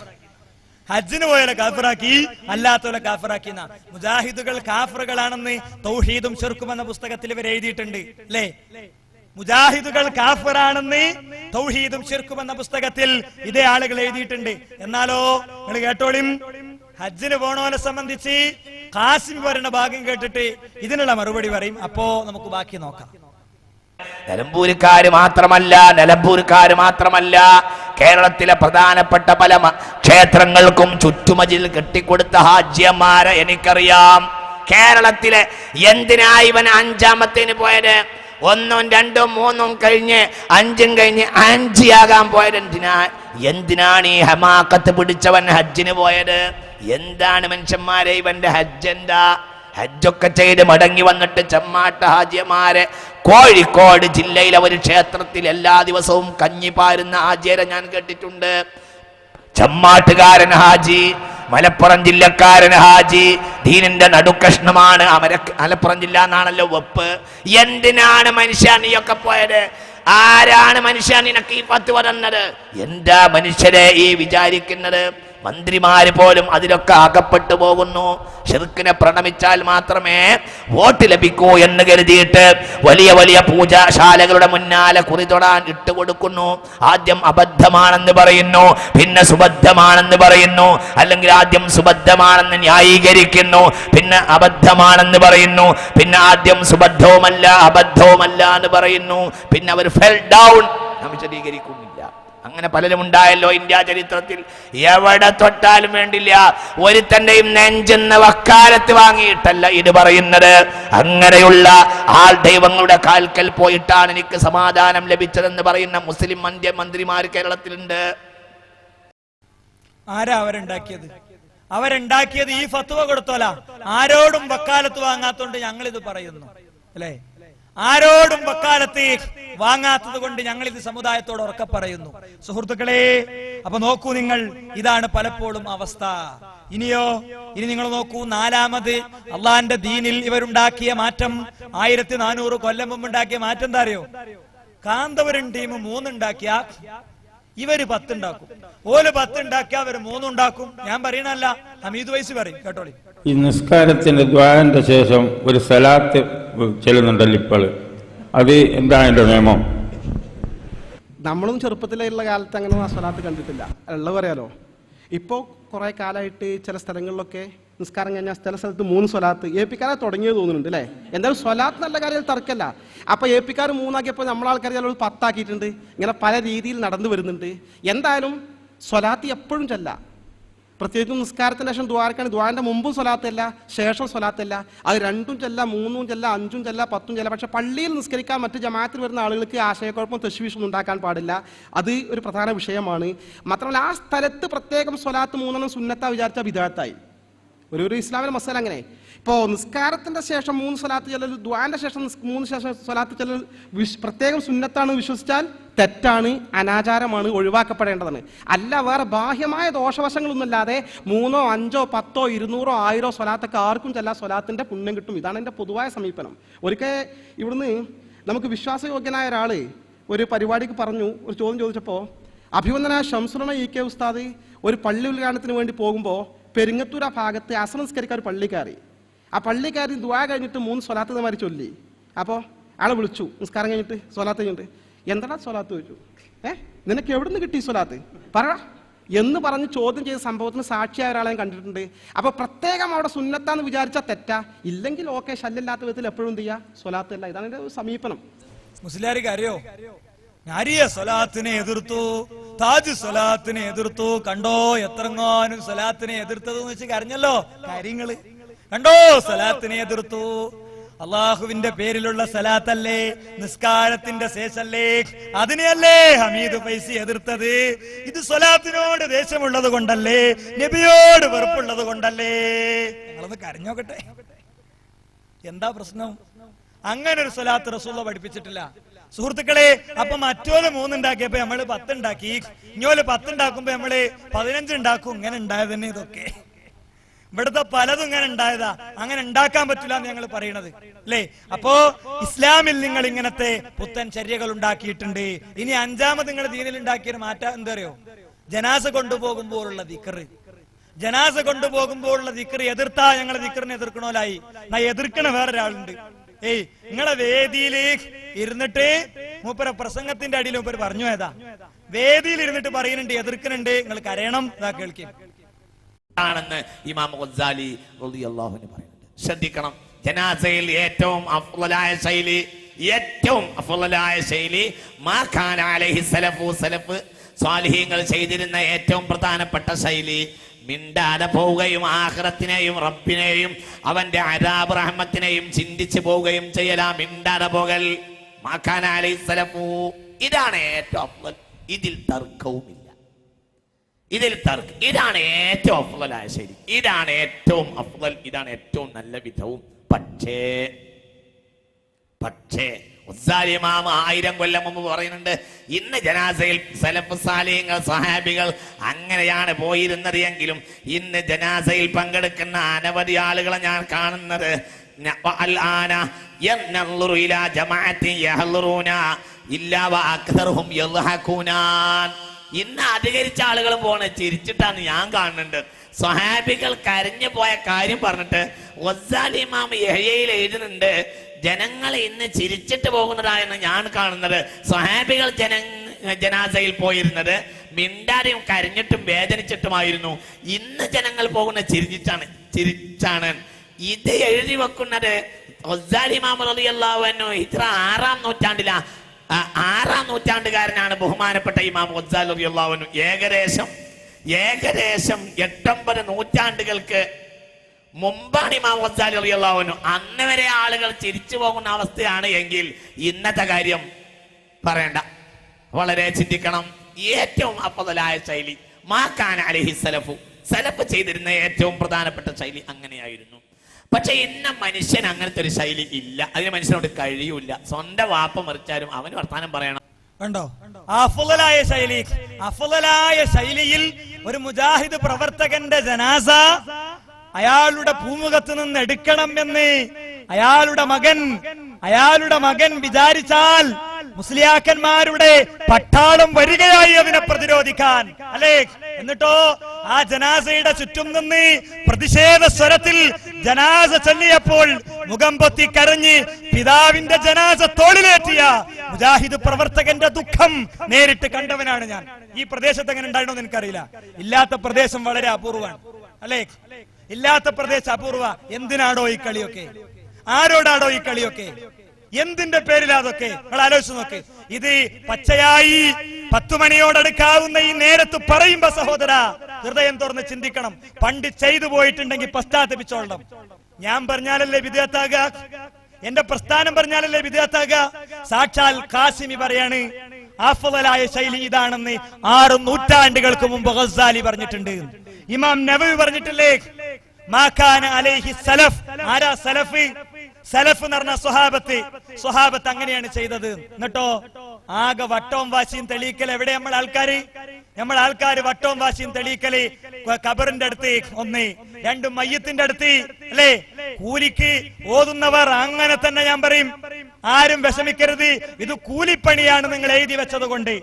ഹജ്ജിന് പോയാലെ കാഫിറാക്കി, അല്ലാത്തവരെ കാഫിറാക്കി. മുജാഹിദുകൾ കാഫിറുകളാണെന്ന് തൗഹീദും ശിർക്കും എന്ന പുസ്തകത്തിൽ ഇവർ എഴുതിയിട്ടുണ്ട്. അല്ലേ? മുജാഹിദുകൾ കാഫിറാണെന്ന് തൗഹീദും ശിർക്കും എന്ന പുസ്തകത്തിൽ ഇതേ ആളുകൾ എഴുതിയിട്ടുണ്ട്. എന്നാലോ നിങ്ങൾ കേട്ടോളിം, ഹജ്ജിന് പോണവനെ സംബന്ധിച്ച് ഖാസിം പറയുന്ന ഭാഗം കേട്ടിട്ട് ഇതിനുള്ള മറുപടി പറയും. അപ്പോ നമുക്ക് ബാക്കി നോക്കാം. നിലമ്പൂരുകാര് മാത്രമല്ല കേരളത്തിലെ പ്രധാനപ്പെട്ട പല ക്ഷേത്രങ്ങൾക്കും ചുറ്റുമതിൽ കെട്ടിക്കൊടുത്ത ഹാജിയന്മാരെ എനിക്കറിയാം. കേരളത്തിലെ എന്തിനാ ഇവൻ 5ാമത്തേന് പോയത്? 1ഉം 2ഉം 3ഉം കഴിഞ്ഞ് 5ഉം കഴിഞ്ഞ് ആൻജിയാകാൻ പോയത് എന്തിനാണ് ഈ ഹമാക്കത്ത് പിടിച്ചവൻ ഹജ്ജിന് പോയത്? എന്താണ് മനുഷ്യന്മാരെ ഇവന്റെ ഹജ്ജ്? എന്താ ഹജ്ജൊക്കെ ചെയ്ത് മടങ്ങി വന്നിട്ട് ചെമ്മാട്ട ഹാജിയമാരെ കോഴിക്കോട് ജില്ലയിലെ ഒരു ക്ഷേത്രത്തിൽ എല്ലാ ദിവസവും കഞ്ഞി പാരുന്ന ഹാജിയരെ ഞാൻ കേട്ടിട്ടുണ്ട്. ചെമ്മാട്ടുകാരൻ ഹാജി, മലപ്പുറം ജില്ലക്കാരൻ ഹാജി, ദീനിന്റെ നടുക്കഷ്ണമാണ്. മലപ്പുറം ജില്ല എന്നാണല്ലോ വെപ്പ്. എന്തിനാണ് മനുഷ്യ നീയൊക്കെ പോയത്? ആരാണ് മനുഷ്യ നിനക്ക് ഈ ഫത്വ തന്നത്? എന്താ മനുഷ്യരെ ഈ വിചാരിക്കുന്നത്? മന്ത്രിമാര് പോലും അതിലൊക്കെ അകപ്പെട്ടു പോകുന്നു. ശിർക്കിനെ പ്രണമിച്ചാൽ മാത്രമേ വോട്ട് ലഭിക്കൂ എന്ന് കരുതിയിട്ട് വലിയ വലിയ പൂജാശാലകളുടെ മുന്നാലെ കുറി തൊടാൻ ഇട്ടുകൊടുക്കുന്നു. ആദ്യം അബദ്ധമാണെന്ന് പറയുന്നു, പിന്നെ സുബദ്ധമാണെന്ന് പറയുന്നു, അല്ലെങ്കിൽ ആദ്യം സുബദ്ധമാണെന്ന് ന്യായീകരിക്കുന്നു, പിന്നെ അബദ്ധമാണെന്ന് പറയുന്നു, പിന്നെ ആദ്യം സുബദ്ധവുമല്ല അബദ്ധവുമല്ല എന്ന് പറയുന്നു, പിന്നെ അവർ ഫെൽ ഡൗൺ, വിശദീകരിക്കുന്നില്ല. അങ്ങനെ പലരും ഉണ്ടായല്ലോ ഇന്ത്യ ചരിത്രത്തിൽ. എവിടെ തൊട്ടാലും വേണ്ടില്ല, ഒരുത്തന്റെയും നെഞ്ചെന്ന വക്കാലത്ത് വാങ്ങിയിട്ടല്ല ഇത് പറയുന്നത്. അങ്ങനെയുള്ള ആൾ ദൈവങ്ങളുടെ കാൽക്കൽ പോയിട്ടാണ് എനിക്ക് സമാധാനം ലഭിച്ചതെന്ന് പറയുന്ന മുസ്ലിം മന്ത്രിമാർ കേരളത്തിലുണ്ട്. ആരാ അവരുണ്ടാക്കിയത്? അവരുണ്ടാക്കിയത് ഈ ഫത്വ കൊടുത്തോല. ആരോടും വക്കാലത്ത് വാങ്ങാത്തോണ്ട് ഞങ്ങൾ ഇത് പറയുന്നു. അല്ലേ? ആരോടും വക്കാലത്ത് വാങ്ങാത്തത് കൊണ്ട് ഞങ്ങൾ ഇത് സമുദായത്തോട് ഉറക്കെ പറയുന്നു. സുഹൃത്തുക്കളെ, അപ്പൊ നോക്കൂ നിങ്ങൾ, ഇതാണ് പലപ്പോഴും അവസ്ഥ. ഇനി നിങ്ങൾ നോക്കൂ, 4ാമത് അള്ളാന്റെ ദീനിൽ ഇവരുണ്ടാക്കിയ മാറ്റം, 1400 കൊല്ലം മുമ്പ് ഉണ്ടാക്കിയ മാറ്റം എന്താ അറിയോ? കാന്തപുരം ടീം 3 ഉണ്ടാക്കിയ ഇവര് 10 ഉണ്ടാക്കും. ഓല് 10 ഉണ്ടാക്കിയ അവര് 3 ഉണ്ടാക്കും. ഞാൻ പറയണല്ല, ഹമീദ് വൈസ് പറയും, കേട്ടോളി. ഈ നിസ്കാരത്തിന്റെ ദ്വാരന്റെ ശേഷം ഒരു സലാത്ത് ചെല്ലുന്നുണ്ടല്ലോ ഇപ്പോൾ, അത് എന്താണ് അതിന്റെ നിയമം? നമ്മളും ചെറുപ്പത്തിലുള്ള കാലത്ത് അങ്ങനെ സ്വലാത്ത് കണ്ടിട്ടില്ല. ഉള്ള പറയാലോ. ഇപ്പോൾ കുറെ കാലമായിട്ട് ചില സ്ഥലങ്ങളിലൊക്കെ നിസ്കാരം കഴിഞ്ഞാൽ ചില സ്ഥലത്ത് 3 സ്വലാത്ത് ഏപ്പിക്കാരെ തുടങ്ങിയത് തോന്നുന്നുണ്ട് അല്ലേ? എന്തായാലും സ്വലാത്ത് നല്ല കാര്യം തർക്കമല്ല. അപ്പൊ ഏപ്പിക്കാർ 3 ആക്കിയപ്പോൾ നമ്മളാൾക്കാർ ചിലപ്പോൾ 10 ആക്കിയിട്ടുണ്ട്. ഇങ്ങനെ പല രീതിയിൽ നടന്നു വരുന്നുണ്ട്. എന്തായാലും സ്വലാത്ത് എപ്പോഴും ചെല്ലാം. പ്രത്യേകിച്ചും നിസ്കാരത്തിന് ശേഷം ദ്വാരക്കാണ്. ദ്വാരന്റെ മുമ്പും സ്വലാത്തല്ല, ശേഷം സ്വലാത്തല്ല. അത് 2ഉം ചെല്ലാം, 3ഉം ചെല്ലാം, 5ഉം ചെല്ലാം, 10ഉം ചെല്ലാം. പക്ഷെ പള്ളിയിൽ നിസ്കരിക്കാൻ മറ്റ് ജമാഅത്തിൽ വരുന്ന ആളുകൾക്ക് ആശയക്കുഴപ്പം തശ്വീഷൊന്നും ഉണ്ടാക്കാൻ പാടില്ല. അത് ഒരു പ്രധാന വിഷയമാണ്. മാത്രമല്ല ആ സ്ഥലത്ത് പ്രത്യേകം സ്വലാത്ത് 3 സുന്നത്താ വിചാരിച്ച വിദഅത്തായി. ഒരു ഇസ്ലാമിലെ മസാല അങ്ങനെ. ഇപ്പോൾ നിസ്കാരത്തിന്റെ ശേഷം 3 സ്വലാത്ത് ചെല്ലൽ, ദ്വാന്റെ ശേഷം 3 ശേഷം സ്വലാത്ത് ചെല്ലൽ പ്രത്യേകം സുന്നത്താണ് വിശ്വസിച്ചാൽ തെറ്റാണ്, അനാചാരമാണ്, ഒഴിവാക്കപ്പെടേണ്ടതാണ്. അല്ല വേറെ ബാഹ്യമായ ദോഷവശങ്ങളൊന്നുമില്ലാതെ 3, 5, 10, 200, 1000 സ്വലാത്തൊക്കെ ആർക്കും ചെല്ലാ, സ്വലാത്തിന്റെ പുണ്യം കിട്ടും. ഇതാണ് എൻ്റെ പൊതുവായ സമീപനം. ഒരിക്കൽ ഇവിടുന്ന് നമുക്ക് വിശ്വാസയോഗ്യനായ ഒരാൾ ഒരു പരിപാടിക്ക് പറഞ്ഞു, ഒരു ചോദ്യം ചോദിച്ചപ്പോൾ അഭിവന്ദനായ ശംസുറണ EK ഉസ്താദ് ഒരു പള്ളി ഉദ്ഘാടനത്തിന് വേണ്ടി പോകുമ്പോൾ പെരിങ്ങത്തൂർ ആ ഭാഗത്ത് അസർ നിസ്കരിക്കാൻ ഒരു പള്ളി കയറി. ആ പള്ളി കയറി ദുആ കഴിഞ്ഞിട്ട് 3 സ്വലാത്ത് ഇതേമാതിരി ചൊല്ലി. അപ്പോൾ ആളെ വിളിച്ചു നിസ്കാരം കഴിഞ്ഞിട്ട്, സ്വലാത്ത് കഴിഞ്ഞിട്ട്, എന്താ സ്വലാത്ത് ചോദിച്ചു. നിനക്ക് എവിടുന്ന് കിട്ടി സ്വലാത്ത് പറ എന്ന് പറഞ്ഞ് ചോദ്യം ചെയ്ത സംഭവത്തിന് സാക്ഷിയായ ഒരാളെ കണ്ടിട്ടുണ്ട്. അപ്പൊ പ്രത്യേകം അവിടെ സുന്നത്താന്ന് വിചാരിച്ചാൽ തെറ്റാ, ഇല്ലെങ്കിൽ ഓക്കെ, ശല്യമില്ലാത്ത വിധത്തിൽ എപ്പോഴും എന്ത് ചെയ്യുക, സ്വലാത്തല്ല. ഇതാണ് എൻ്റെ സമീപനം. മുസ്ലിയാർക്ക് അറിയോ, നാരിയ സ്വലാത്തിനെ എതിർത്തു, താജ് സ്വലാത്തിനെ എതിർത്തു, കണ്ടോ എത്രങ്ങാനും സ്വലാത്തിനെ എതിർത്തത് എന്ന് വെച്ച് കരഞ്ഞല്ലോ കാര്യങ്ങള്. കണ്ടോ സ്വലാത്തിനെ എതിർത്തു. അള്ളാഹുവിന്റെ പേരിലുള്ള സലാത്തല്ലേ, നിസ്കാരത്തിന്റെ ശേഷല്ലേ, അതിനെയല്ലേ ഹമീദ് ഫൈസി എതിർത്തത്. ഇത് സ്വലാത്തിനോട് ദേഷ്യമുള്ളത് കൊണ്ടല്ലേ, നബിയോട് വെറുപ്പുള്ളത് കൊണ്ടല്ലേ. ഞങ്ങളൊന്ന് കരഞ്ഞോക്കട്ടെ, എന്താ പ്രശ്നം? അങ്ങനെ ഒരു സ്വലാത്ത് റസൂലുള്ളാഹി പഠിപ്പിച്ചിട്ടില്ല സുഹൃത്തുക്കളെ. അപ്പൊ മറ്റോല് 3 ഉണ്ടാക്കിയപ്പോ നമ്മള് 10 ഉണ്ടാക്കി, ഇഞ്ഞോല് 10 ഉണ്ടാക്കുമ്പോ നമ്മള് 15 ഉണ്ടാക്കും. ഇങ്ങനെ ഉണ്ടായത് തന്നെ ഇതൊക്കെ. ഇവിടുത്തെ പലതും ഇങ്ങനെ ഉണ്ടായതാ. അങ്ങനെ ഉണ്ടാക്കാൻ പറ്റില്ല എന്ന് ഞങ്ങൾ പറയണത് അല്ലേ. അപ്പോ ഇസ്ലാമിൽ നിങ്ങൾ ഇങ്ങനത്തെ പുത്തൻ ചര്യകൾ ഉണ്ടാക്കിയിട്ടുണ്ട്. ഇനി 5ാമത് നിങ്ങൾ ദീനിൽ ഉണ്ടാക്കിയ മാറ്റം എന്താ അറിയോ? ജനാസ കൊണ്ടുപോകുമ്പോഴുള്ള ദിക്റ്. ജനാസ കൊണ്ടുപോകുമ്പോഴുള്ള ദിക്റ് എതിർത്താ ഞങ്ങൾ ദിക്റിനെ എതിർക്കണോലായി. എതിർക്കണ വേറൊരാളുണ്ട്. നിങ്ങളെ വേദിയില് ഇരുന്നിട്ട് മൂപ്പര പ്രസംഗത്തിന്റെ അടിയിൽ മൂപ്പര് പറഞ്ഞു ഏതാ, വേദിയിൽ ഇരുന്നിട്ട് പറയുന്നുണ്ട്, എതിർക്കുന്നുണ്ട്, നിങ്ങൾ കരയണം, ഇതാ കേൾക്കും ആണെന്ന് ഇമാം ഗസാലി റളിയല്ലാഹു അൻഹു പറയുന്നുണ്ട്. ശ്രദ്ധിക്കണം, ജനാസയിൽ ഏറ്റവും അഫ്ളലായ ശൈലി മാ കാന അലൈഹി സലഫ് സ്വാലിഹീങ്ങൾ ചെയ്തിരുന്ന ഏറ്റവും പ്രധാനപ്പെട്ട ശൈലി മിണ്ടാതെ പോവുകയും ആഖിറത്തിനെയും റബ്ബിനെയും അവന്റെ അദാബ് റഹ്മത്തിനെയും ചിന്തിച്ചു പോവുകയും ചെയ്യലാ. മിണ്ടാതെ പോകൽ മാ കാന അലൈഹി സലഫു, ഇതാണ് ഏറ്റവും അഫ്ളൽ. ഇതിൽ തർക്കവുമില്ല. ഇതാണ് ഏറ്റവും അഫ്ളലായ ശൈലി, ഇതാണ് ഏറ്റവും അഫ്ളൽ, ഇതാണ് ഏറ്റവും നല്ല വിധവും. പക്ഷേ ഇമാം 1000 കൊല്ലം മുമ്പ് പറയുന്നുണ്ട്, ഇന്ന് ജനാസയിൽ സലഫ് സാലിഹ്യങ്ങൾ സഹാബികൾ അങ്ങനെയാണ് പോയിരുന്നത് എങ്കിലും ഇന്ന് ജനാസയിൽ പങ്കെടുക്കുന്ന അനവധി ആളുകളെ ഞാൻ കാണുന്നത് ഇന്ന് അധികരിച്ച ആളുകൾ പോണ ചിരിച്ചിട്ടാണ് ഞാൻ കാണുന്നുണ്ട്. സ്വഹാബികൾ കരഞ്ഞു പോയ കാര്യം പറഞ്ഞിട്ട് ഗസാലി ഇമാം യഹ്യയിൽ എഴുതുന്നുണ്ട്, ജനങ്ങൾ ഇന്ന് ചിരിച്ചിട്ട് പോകുന്നതായെന്ന് ഞാൻ കാണുന്നത്. സ്വഹാബികൾ ജനാസയിൽ പോയിരുന്നത് മിണ്ടാതെയും കരഞ്ഞിട്ടും വേദനിച്ചിട്ടുമായിരുന്നു. ഇന്ന് ജനങ്ങൾ പോകുന്ന ചിരിച്ചാണ്. ഇത് എഴുതി വെക്കുന്നത് ഗസാലി ഇമാം റളിയല്ലാഹു അൻഹു ഹിജ്റ 6-ാം നൂറ്റാണ്ടിലാ. 6-ാം നൂറ്റാണ്ടുകാരനാണ് ബഹുമാനപ്പെട്ട ഇമാം ഗസാലി റളിയല്ലാഹു അൻഹു. ഏകദേശം 8-9 നൂറ്റാണ്ടുകൾക്ക് മുമ്പാണ് ഇമാം ഗസാലി റളിയല്ലാഹു അൻഹു. അന്ന് വരെ ആളുകൾ ചിരിച്ചു പോകുന്ന അവസ്ഥയാണ് എങ്കിൽ ഇന്നത്തെ കാര്യം പറയണ്ട. വളരെ ചിന്തിക്കണം. ഏറ്റവും അഫ്ളലായ ശൈലി മാ കാന അലൈഹി സലഫ് ചെയ്തിരുന്ന ഏറ്റവും പ്രധാനപ്പെട്ട ശൈലി അങ്ങനെയായിരുന്നു. പക്ഷെ ഇന്ന് മനുഷ്യൻ അങ്ങനത്തെ ഒരു ശൈലി ഇല്ല. അതിന് മനുഷ്യനോട് കഴിയൂല. സ്വന്തം വാപ്പ മറിച്ചാലും അവന് വർത്താനം പറയണം. കണ്ടോ അഫ്ളലായ ശൈലിയിൽ ഒരു മുജാഹിദ് പ്രവർത്തകന്റെ ജനാസ അയാളുടെ ഭൂമുഖത്ത് നിന്ന് എടുക്കണം എന്ന് അയാളുടെ മകൻ വിചാരിച്ചാൽ മുസ്ലിയാക്കന്മാരുടെ പട്ടാളം വരികയായി അതിനെ പ്രതിരോധിക്കാൻ അല്ലേ. എന്നിട്ടോ ആ ജനാസയുടെ ചുറ്റും നിന്ന് പ്രതിഷേധ സ്വരത്തിൽ ജനാസ ചൊല്ലിയപ്പോൾ മുഖം പൊത്തി കരഞ്ഞ് പിതാവിന്റെ ജനാസ തോളിലേറ്റിയ മുജാഹിദ് പ്രവർത്തകന്റെ ദുഃഖം നേരിട്ട് കണ്ടവനാണ് ഞാൻ. ഈ പ്രദേശത്ത് എങ്ങനെ ഉണ്ടായിരുന്നോ എനിക്കറിയില്ല. ഇല്ലാത്ത പ്രദേശം വളരെ അപൂർവമാണ്. അല്ലേ? ഇല്ലാത്ത പ്രദേശം അപൂർവ. എന്തിനാടോ ഈ കളിയൊക്കെ? ആരോടാടോ ഈ കളിയൊക്കെ? എന്തിന്റെ പേരിലാ അതൊക്കെ? നിങ്ങൾ ആലോചിച്ച് നോക്ക്. ഇത് പച്ചയായി 10 മണിയോടടുക്കാവുന്ന ഈ നേരത്ത് പറയുമ്പോ സഹോദര, ഹൃദയം തുറന്ന് ചിന്തിക്കണം. പണ്ട് ചെയ്തു പോയിട്ടുണ്ടെങ്കിൽ പശ്ചാത്തപിച്ചോളണം. ഞാൻ പറഞ്ഞാലല്ലേ വിദ്യാത്താക? എന്റെ പ്രസ്ഥാനം പറഞ്ഞാലല്ലേ വിദ്യാത്താക? സാക്ഷാൽ കാസിമി പറയാണ് അഫ്ളലായ ശൈലി ഇതാണെന്ന് 6 നൂറ്റാണ്ടുകൾക്ക് മുമ്പ് ഗസാലി പറഞ്ഞിട്ടുണ്ട്. ഇമാം നവവി പറഞ്ഞിട്ടില്ലേ മാകാന അലൈഹി സലഫ്. ആരാ സലഫ്? സലഫ് എന്ന് പറഞ്ഞ സ്വഹാബത്ത് അങ്ങനെയാണ് ചെയ്തത്. എന്നിട്ടോ ആകെ വട്ടവും വാശിയും തെളിയിക്കൽ എവിടെ? നമ്മൾ ആൾക്കാര് വട്ടവും വാശിയും തെളിയിക്കല് ഖബറിന്റെ അടുത്ത് 1, 2 മയ്യത്തിന്റെ അടുത്ത്, അല്ലേ? കൂലിക്ക് ഓതുന്നവർ അങ്ങനെ തന്നെ ഞാൻ പറയും. ആരും വിഷമിക്കരുത്, ഇത് കൂലിപ്പണിയാണ് നിങ്ങൾ എഴുതി വെച്ചത് കൊണ്ട്.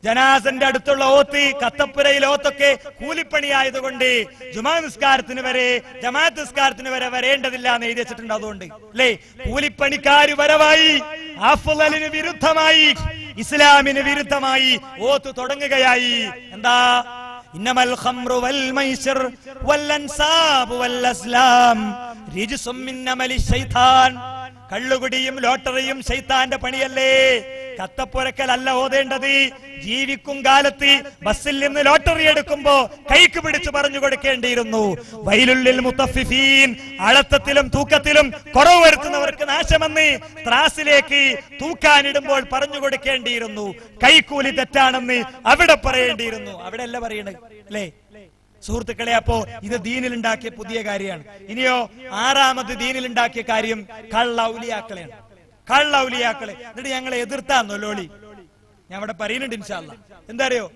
ജനാസന്റെ അടുത്തുള്ള ഓത്ത്, കത്തപ്പുരയിൽ ഓത്തൊക്കെ കൂലിപ്പണിയായതുകൊണ്ട് ജുമാ നിസ്കാരത്തിന് വരെ, ജമാഅത്ത് നിസ്കാരത്തിന് വരെ വരേണ്ടതില്ല എന്ന് എഴുതി വെച്ചിട്ടുണ്ട്. അതുകൊണ്ട് അല്ലേ കൂലിപ്പണിക്കാര് വരവായി, അഫ്ളലിന് വിരുദ്ധമായി, ഇസ്ലാമിന് വിരുദ്ധമായി ഓത്ത് തുടങ്ങുകയായി. എന്താ? ഇന്നമൽ ഖംറു വൽ മൈസിർ വൽ അൻസാബ് വൽ അസ്ലാം റിജ്സും മിൻ അമലി ശൈത്താൻ. കള്ളുകുടിയും ലോട്ടറിയും ശൈത്താന്റെ പണിയല്ലേ? കത്തപ്പുരക്കലല്ല ഓതേണ്ടത്. ജീവിക്കും കാലത്ത് ബസ്സിൽ നിന്ന് ലോട്ടറി എടുക്കുമ്പോ കൈക്ക് പിടിച്ചു പറഞ്ഞു കൊടുക്കേണ്ടിയിരുന്നു വൈലുല്ലിൽ മുത്തഫിഫീൻ, അളത്തത്തിലും തൂക്കത്തിലും കുറവ് വരുത്തുന്നവർക്ക് നാശമെന്ന് ത്രാസിലേക്ക് തൂക്കാനിടുമ്പോൾ പറഞ്ഞു കൊടുക്കേണ്ടിയിരുന്നു. കൈക്കൂലി തെറ്റാണെന്ന് അവിടെ പറയേണ്ടിയിരുന്നു. അവിടെ അല്ല പറയണത്, അല്ലേ സുഹൃത്തുക്കളെ? അപ്പോ ഇത് ദീനിലുണ്ടാക്കിയ പുതിയ കാര്യമാണ്. ഇനിയോ 6ാമത് ദീനിലുണ്ടാക്കിയ കാര്യം കള്ളൗലിയാക്കളെയാണ്. കള്ളൗലിയാക്കളെ എന്നിട്ട് ഞങ്ങളെ എതിർത്താന്നൊല്ലോളി. ഞാൻ അവിടെ പറയുന്നുണ്ട് ഇൻഷാ അല്ലാഹ്. എന്താ അറിയോ?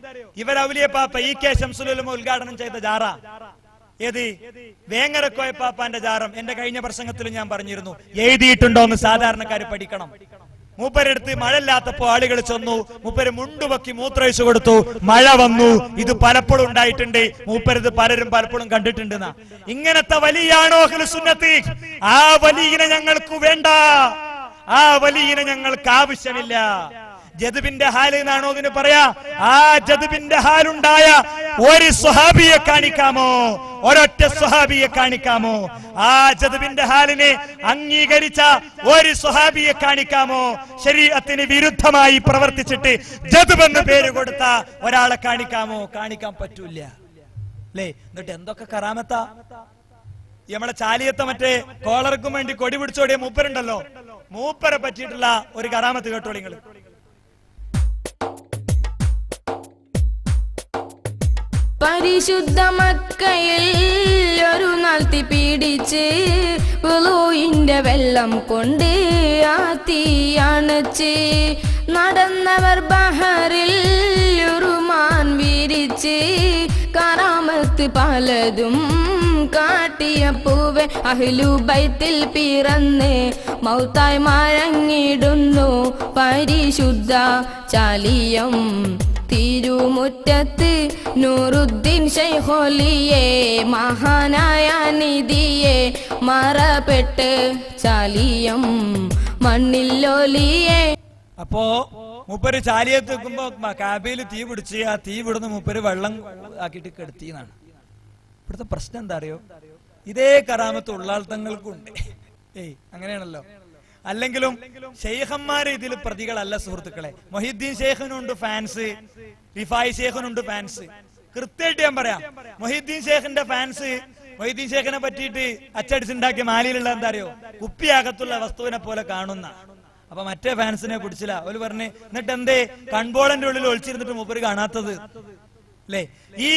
ഇവരൗലിയ പാപ്പ EK ശംസുലുലമ ഉദ്ഘാടനം ചെയ്ത ജാറ ഏത്? വേങ്ങരക്കോയ പാപ്പാന്റെ ജാറം. എന്റെ കഴിഞ്ഞ പ്രസംഗത്തിലും ഞാൻ പറഞ്ഞിരുന്നു, എഴുതിയിട്ടുണ്ടോ എന്ന് സാധാരണക്കാര് പഠിക്കണം. മൂപ്പരെടുത്ത് മഴയില്ലാത്തപ്പോ ആളുകൾ ചെന്നു, മൂപ്പര് മുണ്ടുപൊക്കി മൂത്രമൊഴിച്ചു കൊടുത്തു, മഴ വന്നു. ഇത് പലപ്പോഴും ഉണ്ടായിട്ടുണ്ട്. മൂപ്പരത് പലരും പലപ്പോഴും കണ്ടിട്ടുണ്ട്. ഇങ്ങനത്തെ വലിയാണോ അഹ്ലുസ് സുന്നത്ത്? ആ വലിയനെ ഞങ്ങൾക്ക് വേണ്ട, ആ വലിയനെ ഞങ്ങൾക്ക് ആവശ്യമില്ല. ജദ്ബിന്റെ ഹാല് എന്നാണോ അതിന് പറയാ? ആ ജദ്ബിന്റെ ഹാലുണ്ടായ ഒരു സ്വഹാബിയെ കാണിക്കാമോ? ഒരൊറ്റ സ്വഹാബിയെ കാണിക്കാമോ? ആ ജദ്ബിന്റെ ഹാലിനെ അംഗീകരിച്ച ഒരു സ്വഹാബിയെ കാണിക്കാമോ? ശരീഅത്തിന് വിരുദ്ധമായി പ്രവർത്തിച്ചിട്ട് ജദ്ബ് എന്ന് പേര് കൊടുത്ത ഒരാളെ കാണിക്കാമോ? കാണിക്കാൻ പറ്റൂല, അല്ലേ? എന്നിട്ട് എന്തൊക്കെ കറാമത്താ! നമ്മളെ ചാലിയത്തെ മറ്റേ കോളർക്കും വേണ്ടി കൊടി പിടിച്ചോടിയ മൂപ്പരുണ്ടല്ലോ, മൂപ്പരെ പറ്റിയിട്ടുള്ള ഒരു കറാമത്ത് കേട്ടോളി നിങ്ങൾ. പരിശുദ്ധ മക്കയിൽ ഒരു നാൾ തീ പിടിച്ച് വുളൂഇന്റെ വെള്ളം കൊണ്ട് ആ തീ അണച്ച് നടന്നവർ ബഹറിൽ ഉറുമാൻ വിരിച്ച് കറാമത്ത് പലതും കാട്ടിയ പൂവെ അഹ്ലു ബൈത്തിൽ പിറന്ന് മൗത്തായി മഴങ്ങിടുന്നു പരിശുദ്ധ ചാലിയം തിരുമുറ്റത്ത് നൂറുദ്ദീൻ ശൈഖോലിയെ മഹാനായ നിധിയെ മറപ്പെട്ട് ചാലിയം മണ്ണില്ലോലിയെ. അപ്പോ മൂപ്പര് ചാലിയത്ത് വെക്കുമ്പോ കാബയില് തീ പിടിച്ച് ആ തീ വിടുന്ന മൂപ്പര് വെള്ളം ആക്കിയിട്ട് കെടുത്തി എന്നാണ്. ഇവിടുത്തെ പ്രശ്നം എന്താ അറിയോ? ഇതേ കറാമത്ത് ഉള്ളാൾത്തങ്ങൾക്കുണ്ട്. അങ്ങനെയാണല്ലോ. അല്ലെങ്കിലും ഷെയ്ഖന്മാര് ഇതിൽ പ്രതികളല്ല സുഹൃത്തുക്കളെ. മൊഹീദ്ദീൻ ഷെയ്ഖിനുണ്ട് ഫാൻസ്, റിഫായി ഷെയ്ഖിനുണ്ട് ഫാൻസ്. കൃത്യമായിട്ട് ഞാൻ പറയാം, മൊഹീദ്ദീൻ ഷെയ്ഖിന്റെ ഫാൻസ് മൊഹീദ്ദീൻ ഷെയ്ഖിനെ പറ്റിയിട്ട് അച്ചടിച്ചുണ്ടാക്കിയ മാലിയിലുള്ള എന്താ അറിയോ? കുപ്പിയകത്തുള്ള വസ്തുവിനെ പോലെ കാണുന്ന. അപ്പൊ മറ്റേ ഫാൻസിനെ പിടിച്ചില്ല. അവര് പറഞ്ഞ് എന്നിട്ട് എന്തേ കൺബോളന്റെ ഉള്ളിൽ ഒളിച്ചിരുന്നിട്ട് മൂപ്പര് കാണാത്തത്, അല്ലേ? ഈ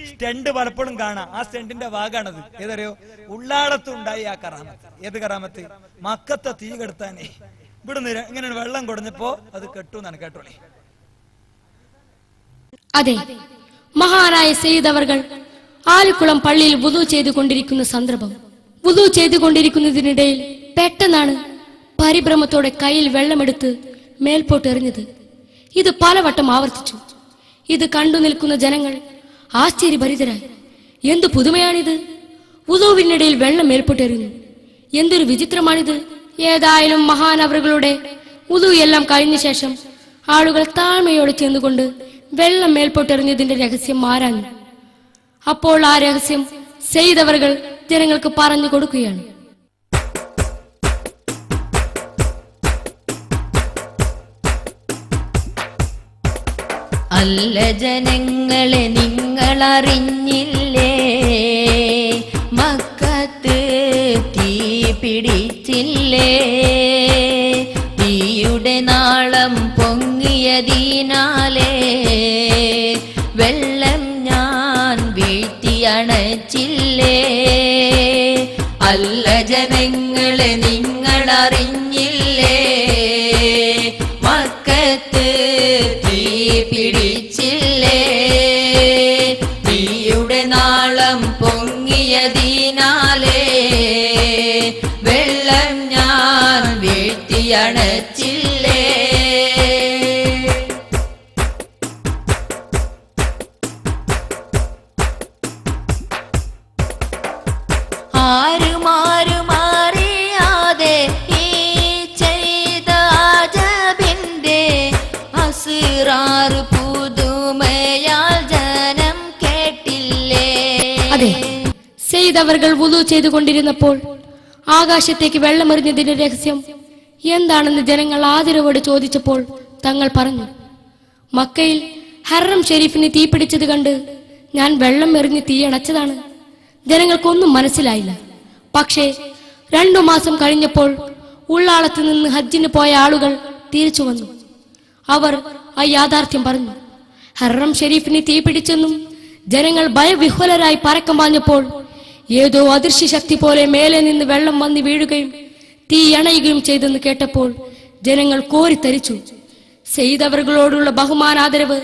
സ്റ്റെൻഡ് പലപ്പോഴും കാണാം. ആ സ്റ്റെൻഡിന്റെ ഭാഗമാണത്. ഏതറിയോ? ഉള്ളാളത്തുണ്ടായി ആ കറാമത്ത്. ഏത് കറാമത്ത്? മക്കത്തെ തീ കെടുത്താനേ ഇവിടുന്ന് ഇങ്ങനെ വെള്ളം കൊടുന്നപ്പോ അത് കെട്ടുന്നാണ്. കേട്ടോളേ. അതെ, മഹാനായ സയ്യിദ് അവർകൾ ആലിക്കുളം പള്ളിയിൽ വുളു ചെയ്തുകൊണ്ടിരിക്കുന്ന സന്ദർഭം. വുളു ചെയ്തുകൊണ്ടിരിക്കുന്നതിനിടയിൽ പെട്ടെന്നാണ് പരിഭ്രമത്തോടെ കയ്യിൽ വെള്ളമെടുത്ത് മേൽപോട്ട് എറിഞ്ഞത്. ഇത് പലവട്ടം ആവർത്തിച്ചു. ഇത് കണ്ടു നിൽക്കുന്ന ജനങ്ങൾ ആശ്ചര്യഭരിതരായി. എന്തു പുതുമയാണിത്? വുളുവിനിടയിൽ വെള്ളം മേൽപോട്ടെറിഞ്ഞു. എന്തൊരു വിചിത്രമാണിത്! ഏതായാലും മഹാനവറുകളുടെ വുളു എല്ലാം കഴിഞ്ഞ ശേഷം ആളുകൾ താഴ്മയോടെ ചെന്നുകൊണ്ട് വെള്ളം മേൽപോട്ടെറിഞ്ഞതിന്റെ രഹസ്യം ആരാഞ്ഞു. അപ്പോൾ ആ രഹസ്യം ചെയ്തവர்கள் ജനങ്ങൾക്ക് പറഞ്ഞു കൊടുക്കുകയാണ്. അല്ല ജനങ്ങളെ നിങ്ങളറിഞ്ഞില്ലേ, മക്കത്ത് തീ പിടിച്ചില്ലേ, തീയുടെ നാളം പൊങ്ങിയതിനാലേ വെള്ളം ഞാൻ വീഴ്ത്തിയണച്ചില്ലേ. അല്ല ജനങ്ങളെ നിങ്ങളറിഞ്ഞില്ലേ, മക്കത്ത് തീ പിടിച്ചില്ലേ, തീയുടെ നാളം പൊങ്ങിയതിനാലേ വെള്ളം ഞാൻ വീഴ്ത്തിയണച്ചില്ലേ. ആരുമാരും അറിയാതെ ഈ ചെയ്ത അജബിന്റെ അസ്റാർ പുതുമയാൽ ജനം കേട്ടില്ലേ. അതെ, ചെയ്തവர்கள் വുളു ചെയ്തുകൊണ്ടിരുന്നപ്പോൾ ആകാശത്തേക്ക് വെള്ളമെറിഞ്ഞതിന്റെ രഹസ്യം എന്താണെന്ന് ജനങ്ങൾ ആദരവോട് ചോദിച്ചപ്പോൾ തങ്ങൾ പറഞ്ഞു, മക്കയിൽ ഹറം ഷെരീഫിന് തീപിടിച്ചത് കണ്ട് ഞാൻ വെള്ളം എറിഞ്ഞ് തീയണച്ചതാണ്. ജനങ്ങൾക്കൊന്നും മനസ്സിലായില്ല. പക്ഷേ 2 മാസം കഴിഞ്ഞപ്പോൾ ഉള്ളാളത്ത് നിന്ന് ഹജ്ജിന് പോയ ആളുകൾ തിരിച്ചു വന്നു. അവർ ആ യാഥാർത്ഥ്യം പറഞ്ഞു. ഹറം ഷെരീഫിന് തീപിടിച്ചെന്നും ജനങ്ങൾ ഭയവിഹ്വലരായി പരക്കം പാഞ്ഞപ്പോൾ ഏതോ അദൃശ്യ ശക്തി പോലെ മേലെ നിന്ന് വെള്ളം വന്ന് വീഴുകയും തീ അണയുകയും ചെയ്തെന്ന് കേട്ടപ്പോൾ ജനങ്ങൾ കോരിത്തരിച്ചു. ചെയ്തവர்களോടുള്ള ബഹുമാനാദരവ്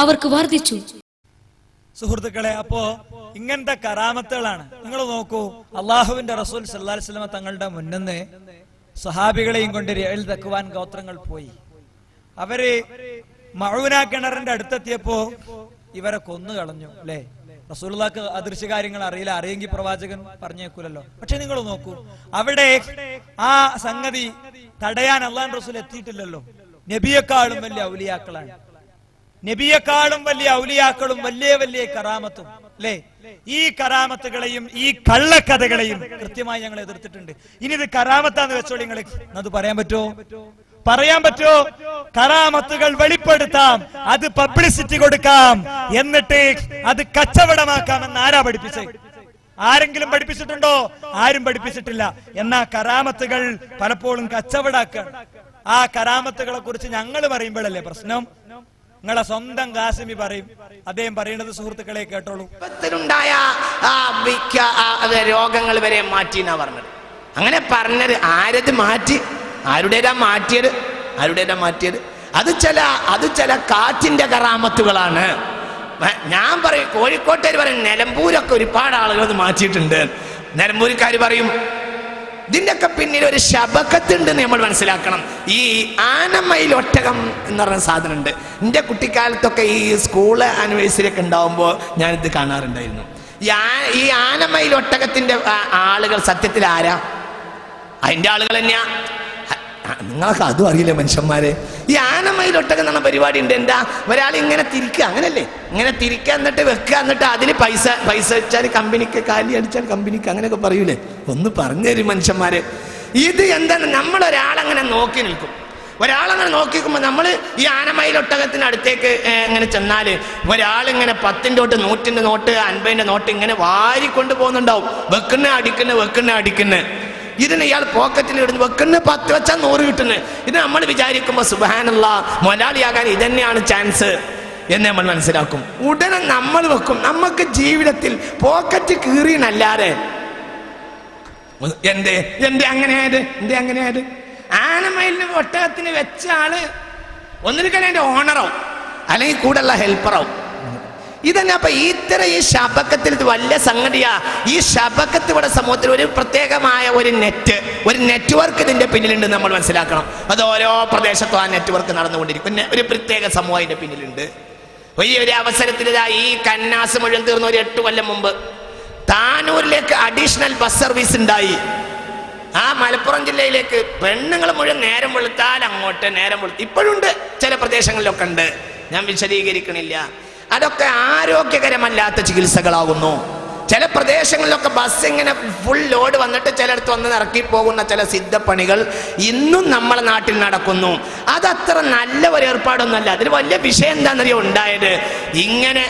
അവർക്ക് വർദ്ധിച്ചു. സുഹൃത്തുക്കളെ, അപ്പോ ഇങ്ങനത്തെ കറാമത്തുകളാണ്. നിങ്ങൾ നോക്കൂ, അള്ളാഹുവിന്റെ റസൂൽ സല്ലല്ലാഹു അലൈഹി വസല്ലം തങ്ങളുടെ മുന്നിന്ന് സ്വഹാബികളെയും കൊണ്ട് രഅൽ ദക്വാൻ ഗോത്രങ്ങൾ പോയി. അവര് മഅൂന കിണറിന്റെ അടുത്തെത്തിയപ്പോ ഇവരെ കൊന്നു കളഞ്ഞു. അല്ലെ, റസൂലുള്ളാഹിക്ക് അദൃശ്യ കാര്യങ്ങൾ അറിയില്ല, അറിയെങ്കിൽ പ്രവാചകൻ പറഞ്ഞേക്കൂലല്ലോ. പക്ഷെ നിങ്ങൾ നോക്കൂ, അവിടെ ആ സംഗതി തടയാൻ അള്ളാഹു റസൂൽ എത്തിയിട്ടില്ലല്ലോ. നബിയെക്കാളും വലിയ ഔലിയാക്കളാണ്, നബിയെക്കാളും വലിയ ഔലിയാക്കളും വലിയ വലിയ കറാമത്തും. അല്ലെ, ഈ കറാമത്തുകളെയും ഈ കള്ളക്കഥകളെയും കൃത്യമായി ഞങ്ങൾ എതിർത്തിട്ടുണ്ട്. ഇനി ഇത് കറാമത്താന്ന് വെച്ചോളി, നിങ്ങൾ അത് പറയാൻ പറ്റുമോ? പറയാൻ പറ്റുമോ? കറാമത്തുകൾ വെളിപ്പെടുത്താം, അത് പബ്ലിസിറ്റി കൊടുക്കാം, എന്നിട്ട് അത് കച്ചവടമാക്കാമെന്ന് ആരാ പഠിപ്പിച്ചത്? ആരെങ്കിലും പഠിപ്പിച്ചിട്ടുണ്ടോ? ആരും പഠിപ്പിച്ചിട്ടില്ല. എന്നാ കറാമത്തുകൾ പലപ്പോഴും കച്ചവടാക്കാണ്. ആ കറാമത്തുകളെ കുറിച്ച് ഞങ്ങൾ പറയുമ്പോഴല്ലേ പ്രശ്നം. നിങ്ങളെ സ്വന്തം കാസിമി പറയും, അദ്ദേഹം പറയുന്നത് സുഹൃത്തുക്കളെ കേട്ടോളൂ. രോഗങ്ങൾ വരെ മാറ്റി എന്നാ പറഞ്ഞത്. അങ്ങനെ പറഞ്ഞത് ആരത് മാറ്റി? ആരുടേതാ മാറ്റിയത്? ആരുടേതാ മാറ്റിയത്? അത് ചില കാറ്റിന്റെ കറാമത്തുകളാണ്. ഞാൻ പറയും, കോഴിക്കോട്ടുകാർ പറയും, നിലമ്പൂരൊക്കെ ഒരുപാട് ആളുകൾ അത് മാറ്റിയിട്ടുണ്ട്. നിലമ്പൂർക്കാർ പറയും ഇതിൻ്റെയൊക്കെ പിന്നിൽ ഒരു ശബക്കത്തുണ്ടെന്ന് നമ്മൾ മനസ്സിലാക്കണം. ഈ ആനമയിൽ ഒട്ടകം എന്ന് പറഞ്ഞ സാധനം ഉണ്ട്. എൻ്റെ കുട്ടിക്കാലത്തൊക്കെ ഈ സ്കൂൾ ആനിവേഴ്സറി ഒക്കെ ഉണ്ടാവുമ്പോൾ ഞാനിത് കാണാറുണ്ടായിരുന്നു. ഈ ആനമയിൽ ഒട്ടകത്തിൻ്റെ ആളുകൾ സത്യത്തിൽ ആരാ? അതിൻ്റെ ആളുകൾ തന്നെയാ. നിങ്ങൾക്ക് അതും അറിയില്ല മനുഷ്യന്മാരെ. ഈ ആനമയിലൊട്ടകം എന്ന് പറഞ്ഞ പരിപാടി ഉണ്ട്. എന്താ, ഒരാൾ ഇങ്ങനെ തിരിക്കുക, അങ്ങനല്ലേ, ഇങ്ങനെ തിരിക്കുക, എന്നിട്ട് വെക്കുക, എന്നിട്ട് അതിൽ പൈസ വെച്ചാൽ കമ്പനിക്ക്, കാലി അടിച്ചാൽ കമ്പനിക്ക്, അങ്ങനെയൊക്കെ പറയൂലേ. ഒന്ന് പറഞ്ഞു തരും മനുഷ്യന്മാരെ. ഇത് എന്താണ്? നമ്മളൊരാളങ്ങനെ നോക്കി നിൽക്കും. ഒരാളങ്ങനെ നോക്കിക്കുമ്പോൾ നമ്മൾ ഈ ആനമയിലൊട്ടകത്തിന് അടുത്തേക്ക് ഇങ്ങനെ ചെന്നാൽ ഒരാളിങ്ങനെ 10 നോട്ട്, 100 നോട്ട്, 50 നോട്ട് ഇങ്ങനെ വാരിക്കൊണ്ട് പോകുന്നുണ്ടാവും. വെക്കുന്ന അടിക്കുന്ന ഇതിന് ഇയാൾ പോക്കറ്റിൽ ഇടുന്നു, വെക്കുന്ന 10 വെച്ചാൽ 100 കിട്ടുന്നത്. ഇത് നമ്മൾ വിചാരിക്കുമ്പോൾ സുബ്ഹാനല്ലാഹ്, മൊലാളിയാകാൻ ഇതന്നെയാണ് ചാൻസ് എന്ന് നമ്മൾ മനസ്സിലാക്കും. ഉടനെ നമ്മൾ വെക്കും. നമുക്ക് ജീവിതത്തിൽ പോക്കറ്റ് കീറിയെന്നല്ലാതെ എന്റെ അങ്ങനെയായത് ആനമയിലിന് ഒട്ടകത്തിന് വെച്ച ആള് ഒന്നിരിക്കാൻ അതിന്റെ ഓണറാവും, അല്ലെങ്കിൽ കൂടെയുള്ള ഹെൽപ്പറാവും. ഇതന്നെ. അപ്പൊ ഇത്തരം ഈ ശബക്കത്തിൽ ഇത് വലിയ സംഗതിയാ. ഈ ശബക്കത്ത് ഇവിടെ സമൂഹത്തിൽ ഒരു പ്രത്യേകമായ ഒരു നെറ്റ്വർക്ക് ഇതിന്റെ പിന്നിലുണ്ട് നമ്മൾ മനസ്സിലാക്കണം. അത് ഓരോ പ്രദേശത്തും ആ നെറ്റ്വർക്ക് നടന്നുകൊണ്ടിരിക്കും. പിന്നെ ഒരു പ്രത്യേക സമൂഹം അതിന്റെ പിന്നിലുണ്ട്. ഈ ഒരു അവസരത്തിൽ ഈ കന്നാസ് മുഴുവൻ തീർന്ന ഒരു 8 കൊല്ലം മുമ്പ് താനൂരിലേക്ക് അഡീഷണൽ ബസ് സർവീസ് ഉണ്ടായി. ആ മലപ്പുറം ജില്ലയിലേക്ക് പെണ്ണുങ്ങൾ മുഴുവൻ നേരം വെളുത്താൽ അങ്ങോട്ട്, നേരം വെളുത്ത് ഇപ്പോഴുണ്ട്, ചില പ്രദേശങ്ങളിലൊക്കെ ഉണ്ട്, ഞാൻ വിശദീകരിക്കണില്ല. അതൊക്കെ ആരോഗ്യകരമല്ലാത്ത ചികിത്സകളാകുന്നു. ചില പ്രദേശങ്ങളിലൊക്കെ ബസ് ഇങ്ങനെ ഫുൾ ലോഡ് വന്നിട്ട് ചിലയിടത്ത് വന്ന് ഇറക്കി പോകുന്ന ചില സിദ്ധപ്പണികൾ ഇന്നും നമ്മളെ നാട്ടിൽ നടക്കുന്നു. അതത്ര നല്ല ഒരു ഏർപ്പാടൊന്നുമല്ല. അതിൽ വലിയ വിഷയം എന്താണെന്നറിയോ ഉണ്ടായത്? ഇങ്ങനെ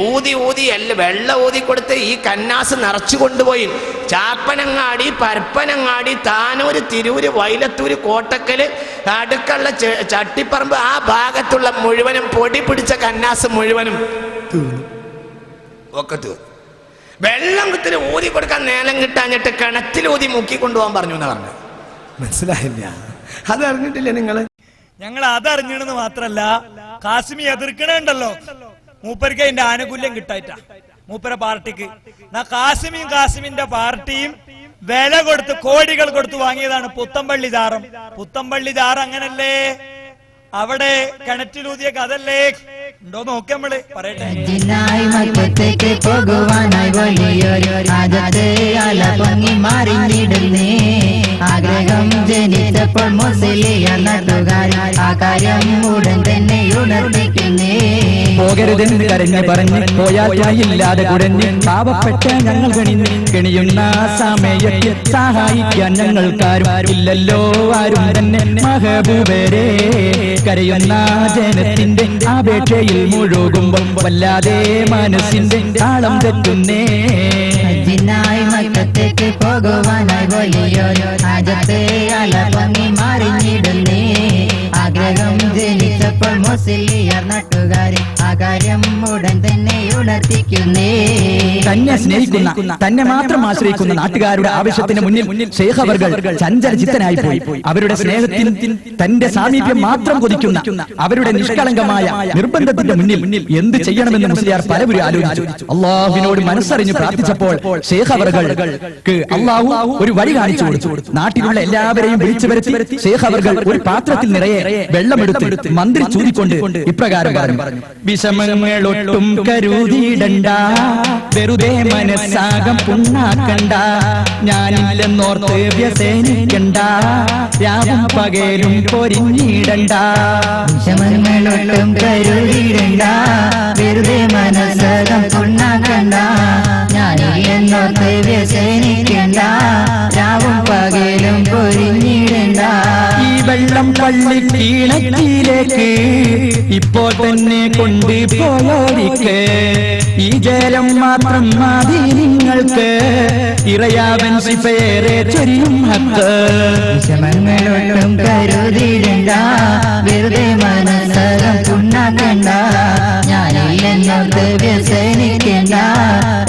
ഊതി വെള്ളം ഊതി കൊടുത്ത് ഈ കന്നാസ് നിറച്ചു കൊണ്ടുപോയി ചാപ്പനങ്ങാടി, പരപ്പനങ്ങാടി, താനൂര്, തിരൂര്, വൈലത്തൂര്, കോട്ടക്കല്, അടുക്കുള്ള ചട്ടിപ്പറമ്പ് ആ ഭാഗത്തുള്ള മുഴുവനും പൊടി പിടിച്ച കന്നാസ് മുഴുവനും ഒക്കെ തീർന്നു. വെള്ളം കുത്തിന് ഊതി കൊടുക്കാൻ നേരം കിട്ടാഞ്ഞിട്ട് കിണറ്റിൽ ഊതി മുക്കി കൊണ്ടുപോകാൻ പറഞ്ഞു എന്ന് പറഞ്ഞു. മനസ്സിലായില്ല? അതറിഞ്ഞിട്ടില്ലേ നിങ്ങള്? ഞങ്ങൾ അതറിഞ്ഞിണെന്ന് മാത്രല്ല, കാസിമി എതിർക്കണുണ്ടല്ലോ, മൂപ്പർക്ക് അതിന്റെ ആനുകൂല്യം കിട്ടായിട്ടാ മൂപ്പര പാർട്ടിക്ക്. കാസിമിന്റെ പാർട്ടിയും വില കൊടുത്ത് കോടികൾ കൊടുത്ത് വാങ്ങിയതാണ് പുത്തമ്പള്ളി ജാറം. പുത്തമ്പള്ളി ജാറം അങ്ങനല്ലേ? അവിടെ കിണറ്റിലൂതിയ കഥല്ലേ? ഉണ്ടോ നോക്കി നമ്മള് പറയട്ടെ. മക്കത്തേക്ക് പോകുവാനായി വലിയൊരു രാജത്തെ അല പൊങ്ങി മാറിഞ്ഞിടുന്നേ. ആഗ്രഹം ജനിച്ചപ്പോൾ മുസ്ലിം നാട്ടുകാർ ആ കാര്യം ഉടൻ തന്നെ ഉണർന്നിക്കുന്നേ. പോകരുതെന്ന് കരഞ്ഞ് പറഞ്ഞ് പോയായില്ലാതെ കുടഞ്ഞ് പാവപ്പെട്ട ഞങ്ങൾ കെണിയുന്ന സമയത്ത് സഹായിക്കാൻ ഞങ്ങൾക്കാരും ഇല്ലല്ലോ ആരും തന്നെ. മഹബൂബരെ കരയുന്ന ജനത്തിന്റെ അപേക്ഷയിൽ മുഴുകുമ്പോൾ വല്ലാതെ മനസ്സിന്റെ താളം തെറ്റുന്നേ. മക്കത്തേക്ക് പോകുവാനായി വലിയൊരു രാജത്തെ അല പൊങ്ങി മാറിഞ്ഞിടുന്നേ. ആഗ്രഹം ജനിച്ചപ്പോൾ മുസ്ലിം നാട്ടുകാരെ ആ കാര്യം ഉടൻ തന്നെ ഉണർത്തിക്കുന്നേ. തന്നെ സ്നേഹിക്കുന്ന, തന്നെ മാത്രം ആശ്രയിക്കുന്ന നാട്ടുകാരുടെ ആവശ്യത്തിന് മുന്നിൽ ശൈഖ് അവർകൾ ചഞ്ചലചിത്തനായി പോയി. അവരുടെ സ്നേഹത്തിൽ തന്റെ സാമീപ്യം മാത്രം കൊതിക്കുന്ന അവരുടെ നിഷ്കളങ്കമായ നിർബന്ധത്തിന്റെ മുന്നിൽ എന്ത് ചെയ്യണമെന്ന് മുസ്ലിയാർ പലവരും ആലോചിച്ചു. അള്ളാഹുവിനോട് മനസ്സറിഞ്ഞ് പ്രാർത്ഥിച്ചപ്പോൾ ശൈഖ് അവർകൾക്ക് അള്ളാഹു ഒരു വഴി കാണിച്ചു കൊടുത്തു. നാട്ടിലുള്ള എല്ലാവരെയും വിളിച്ചു വരുത്തി ശൈഖ് അവർകൾ ഒരു പാത്രത്തിൽ നിറയെ വെള്ളമെടുത്ത് മന്ത്രി ചൂരിക്കൊണ്ട് ഇപ്രകാരം പറഞ്ഞു: വിഷമങ്ങളൊട്ടും കരുതിയിടണ്ട, വെറുതെ മനസ്സാകം പുണ്ണാക്കണ്ട, ഞാനില്ലെന്നോർത്ത് വ്യസനിക്കണ്ട, രാവും പകലും പൊരിഞ്ഞിടണ്ട. വിഷമങ്ങളൊട്ടും കരുതിയിടണ്ട, വെറുതെ മനസ്സാകം പുണ്ണാക്കണ്ട, ഞാനില്ലെന്നോർത്ത് വ്യസനിക്കണ്ട, രാവും പകലും പൊരിഞ്ഞിടണ്ട. ഈ വെള്ളം പള്ളി കിണറ്റിലേക്ക് ഇപ്പോൾ തന്നെ കൊണ്ടുപോയോരിക്ക്, ഈ ജലം മാത്രം മതി നിങ്ങൾക്ക്, ഇറയാവൻ സിഫേറെ ചൊരിയും ഹക്ക്. വിഷമങ്ങളൊട്ടും കരുതിയിടണ്ട, വെറുതെ മനസ്സകം പുണ്ണാക്കണ്ട, ഞാനില്ലെന്നോർത്ത് വ്യസനിക്കണ്ട,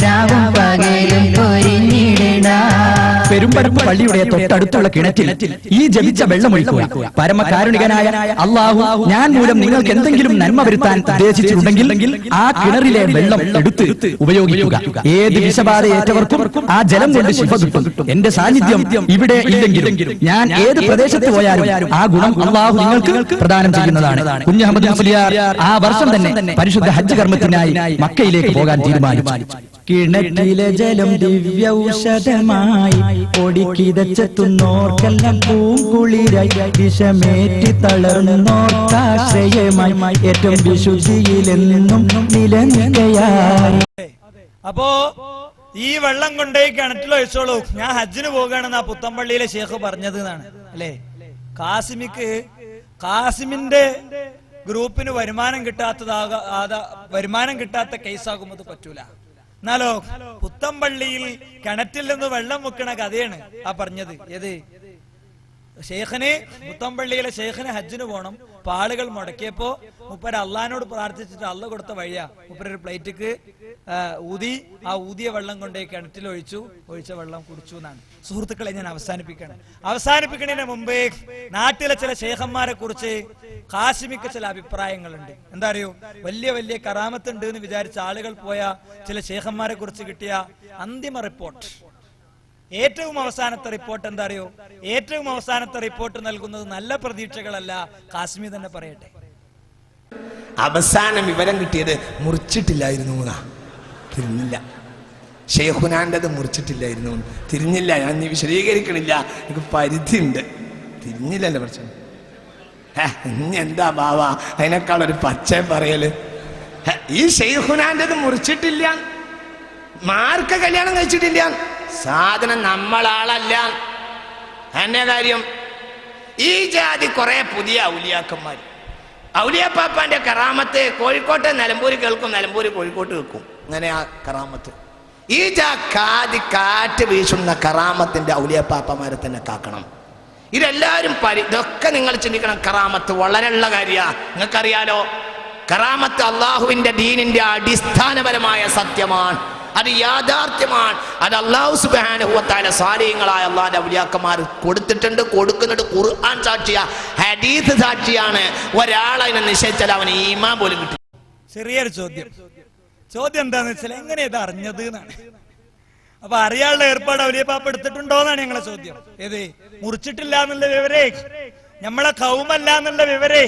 രാവും പകലും പൊരിഞ്ഞിടണ്ട. പെരുമ്പടപ്പ് പള്ളിയുടെ തൊട്ടടുത്തുള്ള കിണറ്റിൽ ഈ ജപിച്ച വെള്ളമൊഴിക്കുക. പരമകാരുണികനായ അള്ളാഹു ഞാൻ മൂലം നിങ്ങൾക്ക് എന്തെങ്കിലും നന്മ വരുത്താൻ ഉദ്ദേശിച്ചിട്ടുണ്ടെങ്കിൽ ആ കിണറിലെ വെള്ളം എടുത്ത് ഉപയോഗിക്കുക. ഏത് വിഷബാധയേറ്റവർക്കും ആ ജലം കൊണ്ട് ശിഫ കിട്ടും. എന്റെ സാന്നിധ്യം ഇവിടെ ഇല്ലെങ്കിലും ഞാൻ ഏത് പ്രദേശത്ത് പോയാലും ആ ഗുണം അള്ളാഹു നിങ്ങൾക്ക് പ്രദാനം ചെയ്യുന്നതാണ്. കുഞ്ഞഹമ്മദ് മുസ്ലിയാർ ആ വർഷം തന്നെ പരിശുദ്ധ ഹജ്ജ് കർമ്മത്തിനായി മക്കയിലേക്ക് പോകാൻ തീരുമാനിച്ചു. കിണറ്റിലെ ജലം ദിവ്യൌഷധമായി ഒടിക്കിതച്ചെത്തുന്നോർക്കെല്ലാം പൂങ്കുളിരായി, വിഷമേറ്റി തളർന്നോർക്കാശ്രയമായി, ഏറ്റവും വിശുദ്ധിയിലെന്നും നിലനിൽക്കയായി. അപ്പോ ഈ വെള്ളം കൊണ്ടേ കിണറ്റിലൊഴിച്ചോളൂ, ഞാൻ ഹജ്ജിന് പോകുകയാണെന്ന് ആ പുത്തമ്പള്ളിയിലെ ഷേഖ് പറഞ്ഞത് എന്നാണ് അല്ലേ? കാസിമിന്റെ ഗ്രൂപ്പിന് വരുമാനം കിട്ടാത്ത കേസാകുമ്പോൾ പറ്റൂല. എന്നാലോ പുത്തമ്പള്ളിയിൽ കിണറ്റിൽ നിന്ന് വെള്ളം മുക്കണ കഥയാണ് ആ പറഞ്ഞത്. ഏത് ഷെയ്ഖിന്, പുത്തമ്പള്ളിയിലെ ഷെയ്ഖിന് ഹജ്ജിന് പോകണം. ആളുകൾ മുടക്കിയപ്പോ മുപ്പര് അള്ളഹാനോട് പ്രാർത്ഥിച്ചിട്ട് അള്ള കൊടുത്ത വഴിയാ മുപ്പരൊരു പ്ലേറ്റിക്ക് ആ ഊതിയ വെള്ളം കൊണ്ടേ കിണറ്റിൽ ഒഴിച്ച വെള്ളം കുടിച്ചു എന്നാണ്. സുഹൃത്തുക്കളെ, ഞാൻ അവസാനിപ്പിക്കുന്നതിന് മുമ്പേ നാട്ടിലെ ചില ഷേഖന്മാരെ കുറിച്ച് കാസിമിക്ക് ചില അഭിപ്രായങ്ങളുണ്ട്. എന്താ അറിയോ? വലിയ വലിയ കറാമത്തുണ്ട് എന്ന് വിചാരിച്ച ആളുകൾ പോയ ചില ഷേഖന്മാരെ കുറിച്ച് കിട്ടിയ അന്തിമ റിപ്പോർട്ട്, ഏറ്റവും അവസാനത്തെ റിപ്പോർട്ട് എന്താ അറിയോ? ഏറ്റവും അവസാനത്തെ റിപ്പോർട്ട് നൽകുന്നത് നല്ല പ്രതീക്ഷകളല്ല. കാശ്മീർ തന്നെ പറയട്ടെ. അവസാനം വിവരം കിട്ടിയത് മുറിച്ചിട്ടില്ലായിരുന്നു, തിരിഞ്ഞില്ല. ഷെയ്ഖുനാൻ്റെത് മുറിച്ചിട്ടില്ലായിരുന്നു, തിരിഞ്ഞില്ല. ഞാൻ നീ വിശദീകരിക്കണില്ല, എനിക്ക് പരിധിയുണ്ട്. തിരിഞ്ഞില്ലല്ലോ പ്രശ്നം. ഇനി എന്താ ബാവ അതിനേക്കാളൊരു പച്ച പറയല്? ഈ ഷെയ്ഖുനാൻ്റെത് മുറിച്ചിട്ടില്ല, മാർക്ക് കല്യാണം കഴിച്ചിട്ടില്ല, സാധനം നമ്മളാളല്ല. എന്നെ കാര്യം ഈ ജാതി കുറെ പുതിയ ഔലിയാക്കന്മാർ, ഔലിയാപ്പാപ്പാന്റെ കറാമത്ത് കോഴിക്കോട്ടെ നിലമ്പൂര് കേൾക്കും, നിലമ്പൂര് കോഴിക്കോട്ട് കേൾക്കും. അങ്ങനെ ആ കറാമത്ത് ഈ കാറ്റ് വീശുന്ന കറാമത്തിന്റെ ഔലിയാപ്പാപ്പമാരെ തന്നെ കാക്കണം. ഇതെല്ലാവരും ഇതൊക്കെ നിങ്ങൾ ചിന്തിക്കണം. കറാമത്ത് വളരെയുള്ള കാര്യമാണ്. നിങ്ങൾക്കറിയാലോ, കറാമത്ത് അള്ളാഹുവിന്റെ ദീനിന്റെ അടിസ്ഥാനപരമായ സത്യമാണ്, അത് യാഥാർത്ഥ്യമാണ്. അത് അള്ളാഹു സുബ്ഹാനഹു വ തആല സാലിഹീങ്ങളായ അള്ളാഹുവിന്റെ ഔലിയാക്കന്മാർ കൊടുത്തിട്ടുണ്ട്, കൊടുക്കുന്നുണ്ട്. ഖുർആൻ സാക്ഷിയാ, ഹദീസ് സാക്ഷിയാണ്. ഒരാളതിനെ നിശ്ചയിച്ചാൽ അവന് ഈമാൻ പോലും കിട്ടും. ചെറിയൊരു ചോദ്യം എന്താന്ന് വെച്ചാൽ എങ്ങനെ ഇത് അറിഞ്ഞത് എന്നാണ്. അപ്പൊ അറിയാനുള്ള ഏർപ്പാട് ഔലിയാപ്പാപ്പ എടുത്തിട്ടുണ്ടോ എന്നാണ് ഞങ്ങളെ ചോദ്യം. ഏത് മുറിച്ചിട്ടില്ല എന്നുള്ള വിവരേ, നമ്മളെ കൗമല്ല എന്നുള്ള വിവരേ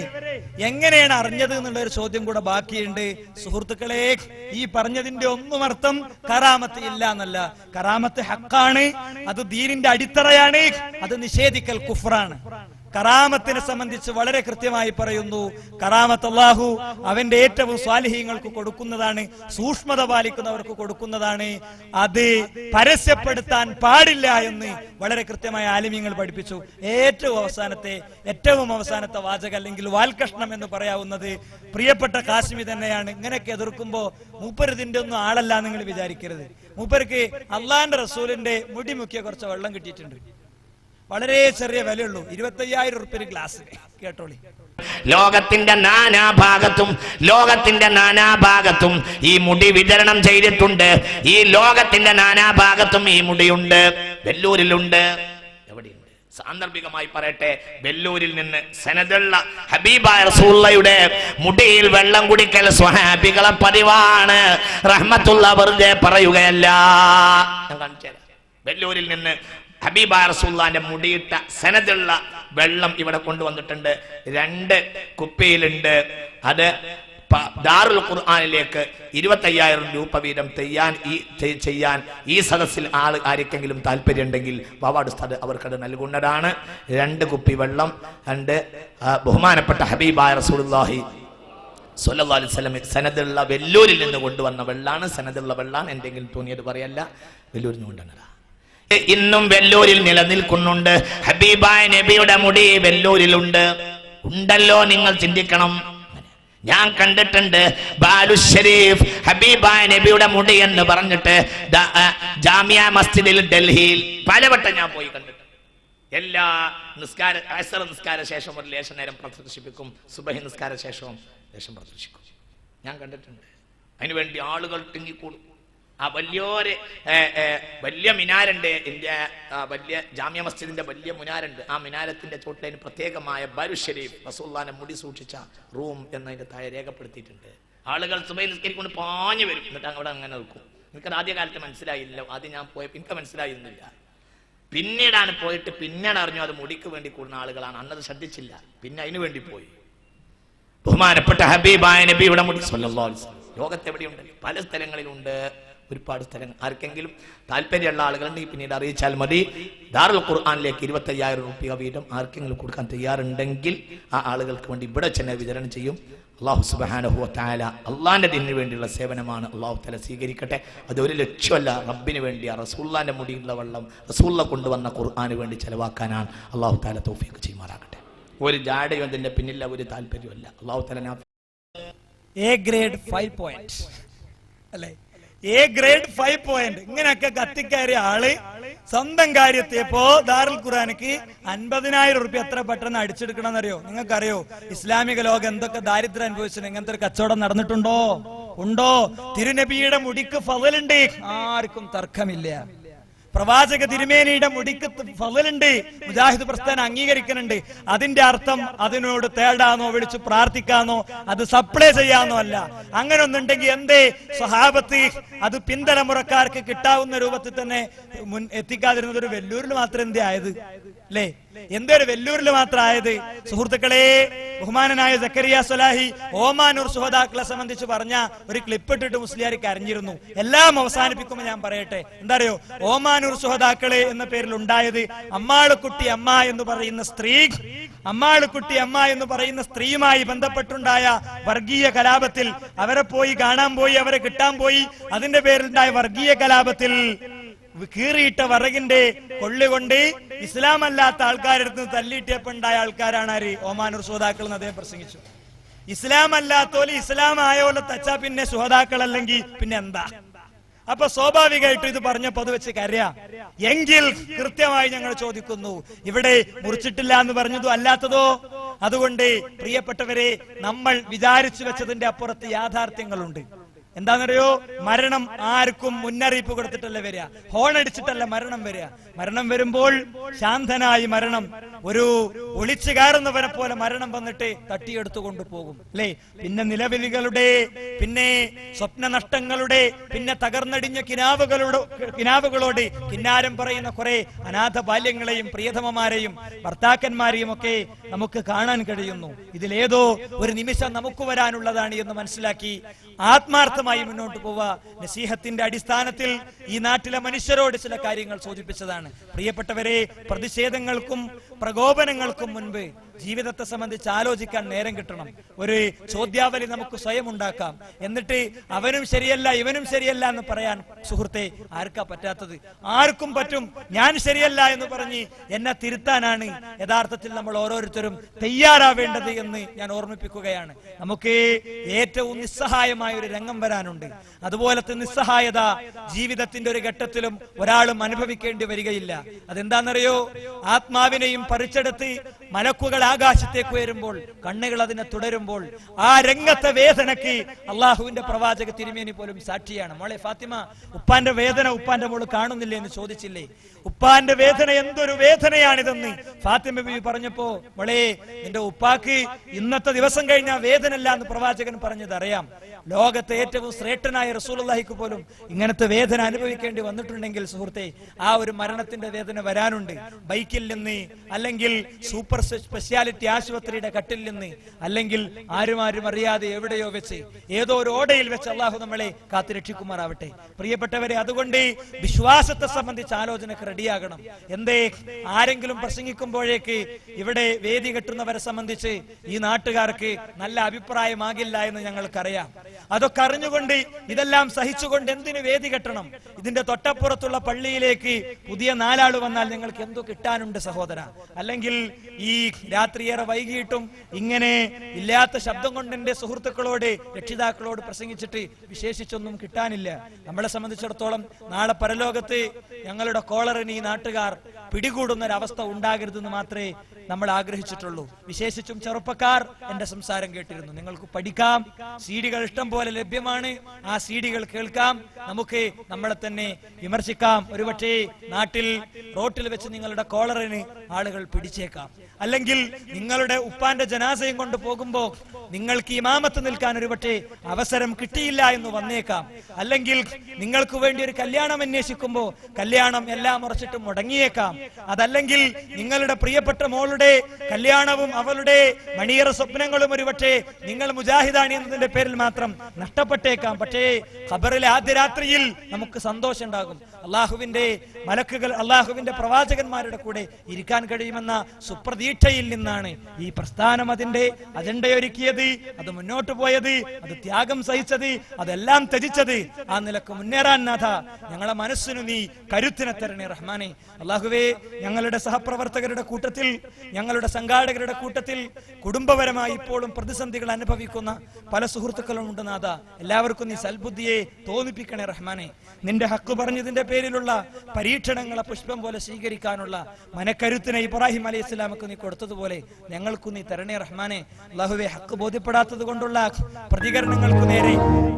എങ്ങനെയാണ് അറിഞ്ഞത് എന്നുള്ള ഒരു ചോദ്യം കൂടെ ബാക്കിയുണ്ട്. സുഹൃത്തുക്കളെ, ഈ പറഞ്ഞതിന്റെ ഒന്നും അർത്ഥം കറാമത്ത് ഇല്ല എന്നല്ല. കറാമത്ത് ഹക്കാണ്, അത് ദീനിന്റെ അടിത്തറയാണ്, അത് നിഷേധിക്കൽ കുഫ്റാണ്. കറാമത്തിനെ സംബന്ധിച്ച് വളരെ കൃത്യമായി പറയുന്നു, കറാമത്ത് അല്ലാഹു അവന്റെ ഏറ്റവും സ്വാലിഹീങ്ങൾക്ക് കൊടുക്കുന്നതാണ്, സൂക്ഷ്മത പാലിക്കുന്നവർക്ക് കൊടുക്കുന്നതാണ്. അത് പരസ്യപ്പെടുത്താൻ പാടില്ല എന്ന് വളരെ കൃത്യമായി ആലിമീങ്ങൾ പഠിപ്പിച്ചു. ഏറ്റവും അവസാനത്തെ വാചകം അല്ലെങ്കിൽ വാൽകഷ്ണം എന്ന് പറയാവുന്നത് പ്രിയപ്പെട്ട കാശ്മി തന്നെയാണ്. ഇങ്ങനെയൊക്കെ എതിർക്കുമ്പോ മൂപ്പരതിന്റെ ഒന്നും ആളല്ല നിങ്ങൾ വിചാരിക്കരുത്. മൂപ്പർക്ക് അള്ളാന്റെ റസൂലിന്റെ മുടി മുക്കിയ കുറച്ച് വെള്ളം കിട്ടിയിട്ടുണ്ട്. വളരെ ചെറിയ വിലയുള്ളൂ, 25,000 റുപ്യ ഗ്ലാസ്. കേട്ടോളി. ലോകത്തിന്റെ നാനാഭാഗത്തും ഈ മുടി വിതരണം ചെയ്തിട്ടുണ്ട്. ഈ ലോകത്തിന്റെ നാനാഭാഗത്തും ഈ മുടിയുണ്ട്. വെല്ലൂരിലുണ്ട്. എവിടെയുണ്ട്? സാന്ദർഭികമായി പറയട്ടെ, വെല്ലൂരിൽ നിന്ന് സനദുള്ള ഹബീബായ റസൂലുള്ളാഹിയുടെ മുടിയിൽ വെള്ളം കുടിക്കൽ സ്വഹാബികളെ പതിവാണ്. റഹ്മത്തുള്ള വെറുതെ പറയുകയല്ല. ഞാൻ കാണിച്ചു തരാം. വെല്ലൂരിൽ നിന്ന് ഹബീബായ റസൂലുള്ളാഹിന്റെ മുടിയിട്ട സനദുള്ള വെള്ളം ഇവിടെ കൊണ്ടുവന്നിട്ടുണ്ട്. 2 കുപ്പിയിലുണ്ട്. അത് ദാറുൽ ഖുർആനിലേക്ക് 25,000 രൂപ വീതം ചെയ്യാൻ ഈ സദസ്സിൽ ആർക്കെങ്കിലും താല്പര്യം ഉണ്ടെങ്കിൽ വാവാട് ഉസ്താദ് അവർക്കത് നൽകുന്നതാണ്. 2 കുപ്പി വെള്ളം, 2 ബഹുമാനപ്പെട്ട ഹബീബായ റസൂലുള്ളാഹി സ്വല്ലല്ലാഹു അലൈഹി വസല്ലം സനദുള്ള വെല്ലൂരിൽ നിന്ന് കൊണ്ടുവന്ന വെള്ളാണ്. സനദുള്ള വെള്ളാണ്, എന്തെങ്കിലും തോന്നിയത് പറയല്ല. വെല്ലൂരിൽ നിന്ന് കൊണ്ടുവന്നതാണ്. ഇന്നും വെല്ലൂരിൽ നിലനിൽക്കുന്നുണ്ട്. ഹബീബായ നബിയുടെ മുടി വെല്ലൂരിലുണ്ട്. ഉണ്ടല്ലോ, നിങ്ങൾ ചിന്തിക്കണം. ഞാൻ കണ്ടിട്ടുണ്ട് ബാലു ഷരീഫ് ഹബീബായ നബിയുടെ മുടി എന്ന് പറഞ്ഞിട്ട് ജാമിയ മസ്ജിദിൽ ഡൽഹിയിൽ പലവട്ടം ഞാൻ പോയി കണ്ടിട്ടുണ്ട്. എല്ലാ അസർ നിസ്കാര ശേഷം ഒരു ലേശം നേരം പ്രദർശിപ്പിക്കും, സുബഹി നിസ്കാര ശേഷവും ലേശം പ്രദർശിക്കും. ഞാൻ കണ്ടിട്ടുണ്ട്. അതിനുവേണ്ടി ആളുകൾ തിങ്ങിക്കൂടും. ആ വലിയ മിനാരുണ്ട്, വലിയ ജാമ്യ മസ്ജിദിന്റെ വലിയ മിനാരുണ്ട്. ആ മിനാരത്തിന്റെ ചോട്ടിന് പ്രത്യേകമായ ബാലു ഷരീഫ് റസൂലുള്ളാഹിന്റെ മുടി സൂക്ഷിച്ച റൂം എന്നതിന്റെ താഴെ രേഖപ്പെടുത്തിയിട്ടുണ്ട്. ആളുകൾ സുബഹി നിസ്കരിക്കൊണ്ട് പാഞ്ഞു വരും, എന്നിട്ട് അവിടെ അങ്ങനെ നിൽക്കും. എനിക്കത് ആദ്യ കാലത്ത് മനസ്സിലായില്ല. ആദ്യം ഞാൻ പോയപ്പോൾ എനിക്ക് മനസ്സിലായിരുന്നില്ല. പിന്നീടാണ് പോയിട്ട് പിന്നീട് അറിഞ്ഞു അത് മുടിക്ക് വേണ്ടി കൂടുന്ന ആളുകളാണ്. അന്നത് ശ്രദ്ധിച്ചില്ല, പിന്നെ അതിനു വേണ്ടി പോയി. ബഹുമാനപ്പെട്ട ഹബീബായ നബിയുടെ മുടി സ്വല്ലല്ലാഹു അലൈഹി വസല്ലം ലോകത്തെവിടെയുണ്ട്, പല സ്ഥലങ്ങളിലുണ്ട്, ഒരുപാട് സ്ഥലങ്ങൾ. ആർക്കെങ്കിലും താല്പര്യമുള്ള ആളുകളുണ്ടെങ്കിൽ പിന്നീട് അറിയിച്ചാൽ മതി. ദാറുൽ ഖുർആനിലേക്ക് 25,000 രൂപ വീതം ആർക്കെങ്കിലും കൊടുക്കാൻ തയ്യാറുണ്ടെങ്കിൽ ആ ആളുകൾക്ക് വേണ്ടി ഇവിടെ ചെന്ന് വിതരണം ചെയ്യും. അല്ലാഹു സുബ്ഹാനഹു വ തആല അള്ളാന്റെ ദീനിന് വേണ്ടിയുള്ള സേവനമാണ്. അല്ലാഹു തആല സ്വീകരിക്കട്ടെ. അതൊരു ലക്ഷ്യമല്ല, റബ്ബിന് വേണ്ടിയാ. റസൂലുള്ളാഹിന്റെ മുടിയുള്ള വെള്ളം റസൂലുള്ള കൊണ്ടുവന്ന ഖുർആന് വേണ്ടി ചെലവാക്കാനാണ്. അല്ലാഹു തആല തൗഫീഖ് ചെയ്യുമാറാകട്ടെ. ഒരു ജാടയും അതിന്റെ പിന്നില്ല, ഒരു താല്പര്യമല്ല. അല്ലാഹു തആല A grade 5 point അല്ലേ? A grade 5 point. ഇങ്ങനെയൊക്കെ കത്തിക്കയറിയ ആള് സ്വന്തം കാര്യത്തെപ്പോ ദാറുൽ ഖുർആനിക്ക് 50,000 രൂപ എത്ര പെട്ടെന്ന് അടിച്ചെടുക്കണം എന്നറിയോ? നിങ്ങൾക്കറിയോ ഇസ്ലാമിക ലോകം എന്തൊക്കെ ദാരിദ്ര്യം അനുഭവിച്ചു? ഇങ്ങനത്തെ ഒരു കച്ചവടം നടന്നിട്ടുണ്ടോ? ഉണ്ടോ? തിരുനബിയുടെ മുടിക്ക് ഫളലുണ്ട്, ആർക്കും തർക്കമില്ല. പ്രവാചക തിരുമേനിയുടെ മുടിക്ക് ഫളലുണ്ട്, മുജാഹിദ് പ്രസ്ഥാനം അംഗീകരിക്കുന്നുണ്ട്. അതിന്റെ അർത്ഥം അതിനോട് തേടാനോ വിളിച്ചു പ്രാർത്ഥിക്കാനോ അത് സപ്ലൈ ചെയ്യാനോ അല്ല. അങ്ങനെ ഒന്നുണ്ടെങ്കിൽ എന്തേ സ്വഹാബത്ത് അത് പിന്തലമുറക്കാർക്ക് കിട്ടാവുന്ന രൂപത്തിൽ തന്നെ എത്തിക്കാതിരുന്നത്? ഒരു വെല്ലൂരിൽ മാത്രം എന്തേ ആയത്? അല്ലേ? എന്തൊരു വെല്ലൂരിൽ മാത്രമായത്? സുഹൃത്തുക്കളെ, ബഹുമാനനായ സക്കരിയ സ്വലാഹി ഓമാനൂർ സുഹദാക്കളെ സംബന്ധിച്ച് പറഞ്ഞ ഒരു ക്ലിപ്പ് ഇട്ടിട്ട് മുസ്ലിയാർ കരഞ്ഞിരുന്നു. എല്ലാം അവസാനിപ്പിക്കുമ്പോൾ ഞാൻ പറയട്ടെ, എന്താ അറിയോ? ഓമാനൂർ സുഹദാക്കളെ എന്ന പേരിൽ ഉണ്ടായത് അമ്മാളുക്കുട്ടി അമ്മ എന്ന് പറയുന്ന സ്ത്രീയുമായി ബന്ധപ്പെട്ടുണ്ടായ വർഗീയ കലാപത്തിൽ, അവരെ പോയി കാണാൻ പോയി, അവരെ കിട്ടാൻ പോയി, അതിന്റെ പേരിലുണ്ടായ വർഗീയ കലാപത്തിൽ കീറിയിട്ട വിറകിന്റെ കൊള്ളുകൊണ്ട് ഇസ്ലാം അല്ലാത്ത ആൾക്കാരെടുത്ത് തല്ലിയിട്ടപ്പോൾ ഉണ്ടായ ആൾക്കാരാണ് ആര്? ഓമാനൂർ സുഹദാക്കൾ എന്ന് അദ്ദേഹം പ്രസംഗിച്ചു. ഇസ്ലാം അല്ലാത്തോല് ഇസ്ലാം ആയോലെ തച്ചാ പിന്നെ സുഹദാക്കൾ അല്ലെങ്കിൽ പിന്നെ എന്താ? അപ്പൊ സ്വാഭാവികമായിട്ടും ഇത് പറഞ്ഞപ്പോ അത് വെച്ച് കരയാം. എങ്കിൽ കൃത്യമായി ഞങ്ങൾ ചോദിക്കുന്നു, ഇവിടെ മുറിച്ചിട്ടില്ല എന്ന് പറഞ്ഞതോ അല്ലാത്തതോ? അതുകൊണ്ട് പ്രിയപ്പെട്ടവരെ, നമ്മൾ വിചാരിച്ചു വെച്ചതിന്റെ അപ്പുറത്ത് യാഥാർത്ഥ്യങ്ങളുണ്ട്. എന്താണെന്നറിയോ? മരണം ആർക്കും മുന്നറിയിപ്പ് കൊടുത്തിട്ടല്ല വരിക, ഹോണടിച്ചിട്ടല്ല മരണം വരിക. മരണം വരുമ്പോൾ ശാന്തനായി മരണം, ഒരു ഒളിച്ചു കയറുന്നവനെ പോലെ മരണം വന്നിട്ട് തട്ടിയെടുത്തു കൊണ്ടുപോകും, അല്ലേ? പിന്നെ നിലവിളികളുടെ, പിന്നെ സ്വപ്ന നഷ്ടങ്ങളുടെ, പിന്നെ തകർന്നടിഞ്ഞ കിനാവുകളോട് കിന്നാരം പറയുന്ന കുറെ അനാഥ ബാല്യങ്ങളെയും പ്രിയതമമാരെയും ഭർത്താക്കന്മാരെയും ഒക്കെ നമുക്ക് കാണാൻ കഴിയുന്നു. ഇതിലേതോ ഒരു നിമിഷം നമുക്ക് വരാനുള്ളതാണ് എന്ന് മനസ്സിലാക്കി ആത്മാർത്ഥമായി മുന്നോട്ട് പോവുക. നസീഹത്തിന്റെ അടിസ്ഥാനത്തിൽ ഈ നാട്ടിലെ മനുഷ്യരോട് ചില കാര്യങ്ങൾ സൂചിപ്പിച്ചതാണ്. പ്രിയപ്പെട്ടവരെ, പ്രതിഷേധങ്ങൾക്കും പ്രകോപനങ്ങൾക്കും മുൻപ് ജീവിതത്തെ സംബന്ധിച്ച് ആലോചിക്കാൻ നേരം കിട്ടണം. ഒരു ചോദ്യാവലി നമുക്ക് സ്വയം ഉണ്ടാക്കാം. എന്നിട്ട് അവനും ശരിയല്ല ഇവനും ശരിയല്ല എന്ന് പറയാൻ സുഹൃത്തെ ആർക്കാ പറ്റാത്തത്? ആർക്കും പറ്റും. ഞാൻ ശരിയല്ല എന്ന് പറഞ്ഞ് എന്നെ തിരുത്താനാണ് യഥാർത്ഥത്തിൽ നമ്മൾ ഓരോരുത്തരും തയ്യാറാവേണ്ടത് എന്ന് ഞാൻ ഓർമ്മിപ്പിക്കുകയാണ്. നമുക്ക് ഏറ്റവും നിസ്സഹായമായ ഒരു രംഗം വരാനുണ്ട്. അതുപോലത്തെ നിസ്സഹായത ജീവിതത്തിന്റെ ഒരു ഘട്ടത്തിലും ഒരാളും അനുഭവിക്കേണ്ടി വരികയില്ല. അതെന്താണെന്നറിയോ? ആത്മാവിനെയും പറിച്ചെടുത്ത് മലക്കുകൾ ആകാശത്തേക്ക് ഉയരുമ്പോൾ, കണ്ണുകൾ അതിനെ തുടരുമ്പോൾ, ആ രംഗത്തെ വേദനയ്ക്ക് അള്ളാഹുവിന്റെ പ്രവാചക തിരുമേനി പോലും സാക്ഷിയാണ്. മോളെ ഫാത്തിമ, ഉപ്പാന്റെ വേദന ഉപ്പാന്റെ മോള് കാണുന്നില്ലേ എന്ന് ചോദിച്ചില്ലേ? ഉപ്പാന്റെ വേദന എന്തൊരു വേദനയാണിതെന്ന് ഫാത്തിമ ബീവി പറഞ്ഞപ്പോ, മോളെ നിന്റെ ഉപ്പാക്ക് ഇന്നത്തെ ദിവസം കഴിഞ്ഞാൽ വേദനല്ല എന്ന് പ്രവാചകൻ പറഞ്ഞത് അറിയാം. ലോകത്തെ ഏറ്റവും ശ്രേഷ്ഠനായ റസൂലുള്ളാഹിക്ക് പോലും ഇങ്ങനത്തെ വേദന അനുഭവിക്കേണ്ടി വന്നിട്ടുണ്ടെങ്കിൽ സുഹൃത്തെ, ആ ഒരു മരണത്തിന്റെ വേദന വരാനുണ്ട്. ബൈക്കിൽ നിന്ന്, അല്ലെങ്കിൽ സൂപ്പർ സ്പെഷ്യാലിറ്റി ആശുപത്രിയുടെ കട്ടിൽ നിന്ന്, അല്ലെങ്കിൽ ആരും അറിയാതെ എവിടെയോ വെച്ച്, ഏതോ ഒരു ഓടയിൽ വെച്ച് അള്ളാഹു നമ്മളെ കാത്തുരക്ഷിക്കുമാറാവട്ടെ. പ്രിയപ്പെട്ടവരെ, അതുകൊണ്ട് വിശ്വാസത്തെ സംബന്ധിച്ച് ആലോചനക്ക് റെഡിയാകണം. എന്തേ ആരെങ്കിലും പ്രസംഗിക്കുമ്പോഴേക്ക് ഇവിടെ വേദി കെട്ടുന്നവരെ സംബന്ധിച്ച് ഈ നാട്ടുകാർക്ക് നല്ല അഭിപ്രായമാകില്ല എന്ന് ഞങ്ങൾക്കറിയാം. അതൊക്കെ അറിഞ്ഞുകൊണ്ട് ഇതെല്ലാം സഹിച്ചുകൊണ്ട് എന്തിനു വേദി കെട്ടണം? ഇതിന്റെ തൊട്ടപ്പുറത്തുള്ള പള്ളിയിലേക്ക് പുതിയ 4 ആള് വന്നാൽ നിങ്ങൾക്ക് എന്തോ കിട്ടാനുണ്ട് സഹോദര. അല്ലെങ്കിൽ ഈ രാത്രിയേറെ വൈകിട്ടും ഇങ്ങനെ ഇല്ലാത്ത ശബ്ദം കൊണ്ട് എന്റെ സുഹൃത്തുക്കളോട്, രക്ഷിതാക്കളോട് പ്രസംഗിച്ചിട്ട് വിശേഷിച്ചൊന്നും കിട്ടാനില്ല. നമ്മളെ സംബന്ധിച്ചിടത്തോളം നാളെ പരലോകത്ത് ഞങ്ങളുടെ കോളറിന് ഈ നാട്ടുകാർ പിടികൂടുന്ന ഒരവസ്ഥ ഉണ്ടാകരുതെന്ന് മാത്രമേ നമ്മൾ ആഗ്രഹിച്ചിട്ടുള്ളൂ. വിശേഷിച്ചും ചെറുപ്പക്കാർ എന്റെ സംസാരം കേട്ടിരുന്നു. നിങ്ങൾക്ക് പഠിക്കാം, സീഡികൾ ഇഷ്ടം പോലെ ലഭ്യമാണ്. ആ സീഡികൾ കേൾക്കാം, നമുക്ക് നമ്മളെ തന്നെ വിമർശിക്കാം. ഒരുപക്ഷേ നാട്ടിൽ റോട്ടിൽ വെച്ച് നിങ്ങളുടെ കോളറിന് ആളുകൾ പിടിച്ചേക്കാം. അല്ലെങ്കിൽ നിങ്ങളുടെ ഉപ്പാന്റെ ജനാസയും കൊണ്ട് പോകുമ്പോ നിങ്ങൾക്ക് ഇമാമത്ത് നിൽക്കാൻ ഒരുപക്ഷെ അവസരം കിട്ടിയില്ല എന്ന് വന്നേക്കാം. അല്ലെങ്കിൽ നിങ്ങൾക്ക് വേണ്ടി ഒരു കല്യാണം അന്വേഷിക്കുമ്പോ കല്യാണം എല്ലാം ഉറച്ചിട്ട് മുടങ്ങിയേക്കാം. അതല്ലെങ്കിൽ നിങ്ങളുടെ പ്രിയപ്പെട്ട മോളുടെ കല്യാണവും അവളുടെ മണിയറ സ്വപ്നങ്ങളും ഒരുപക്ഷെ നിങ്ങൾ മുജാഹിദാണി എന്നതിന്റെ പേരിൽ മാത്രം നഷ്ടപ്പെട്ടേക്കാം. പക്ഷേ ഖബറിലെ ആദ്യ രാത്രിയിൽ നമുക്ക് സന്തോഷം ഉണ്ടാകും. അള്ളാഹുവിന്റെ മലക്കുകൾ, അള്ളാഹുവിന്റെ പ്രവാചകന്മാരുടെ കൂടെ ഇരിക്കാൻ കഴിയുമെന്ന സുപ്രതീക്ഷയിൽ നിന്നാണ് ഈ പ്രസ്ഥാനം അതിന്റെ അജണ്ടയൊരുക്കിയത്, അത് മുന്നോട്ട് പോയത്, അത് ത്യാഗം സഹിച്ചത്, അതെല്ലാം ത്യജിച്ചത്. ആ നിലക്ക് മുന്നേറാൻ നാഥ ഞങ്ങളെ മനസ്സിനു നീ കരുത്തിനെ തരണേ റഹ്മാനെ. അള്ളാഹുവേ, ഞങ്ങളുടെ സഹപ്രവർത്തകരുടെ കൂട്ടത്തിൽ, ഞങ്ങളുടെ സംഘാടകരുടെ കൂട്ടത്തിൽ കുടുംബപരമായി ഇപ്പോഴും പ്രതിസന്ധികൾ അനുഭവിക്കുന്ന പല സുഹൃത്തുക്കളും ഉണ്ട് നാഥ. എല്ലാവർക്കും നീ സൽബുദ്ധിയെ തോന്നിപ്പിക്കണേ റഹ്മാനെ. നിന്റെ ഹക്ക് പറഞ്ഞതിന്റെ പേരിലുള്ള പരീക്ഷണങ്ങളെ പുഷ്പം പോലെ സ്വീകരിക്കാനുള്ള മനക്കരുത്തിനെ ഇബ്രാഹിം അലൈഹി ഇസ്ലാമക്ക് നീ കൊടുത്തതുപോലെ ഞങ്ങൾക്കു നീ തരണേ റഹ്മാനെ. അല്ലാഹുവേ, ഹക്ക് ബോധ്യപ്പെടാത്തത് കൊണ്ടുള്ള പ്രതികരണങ്ങൾക്ക് നേരെ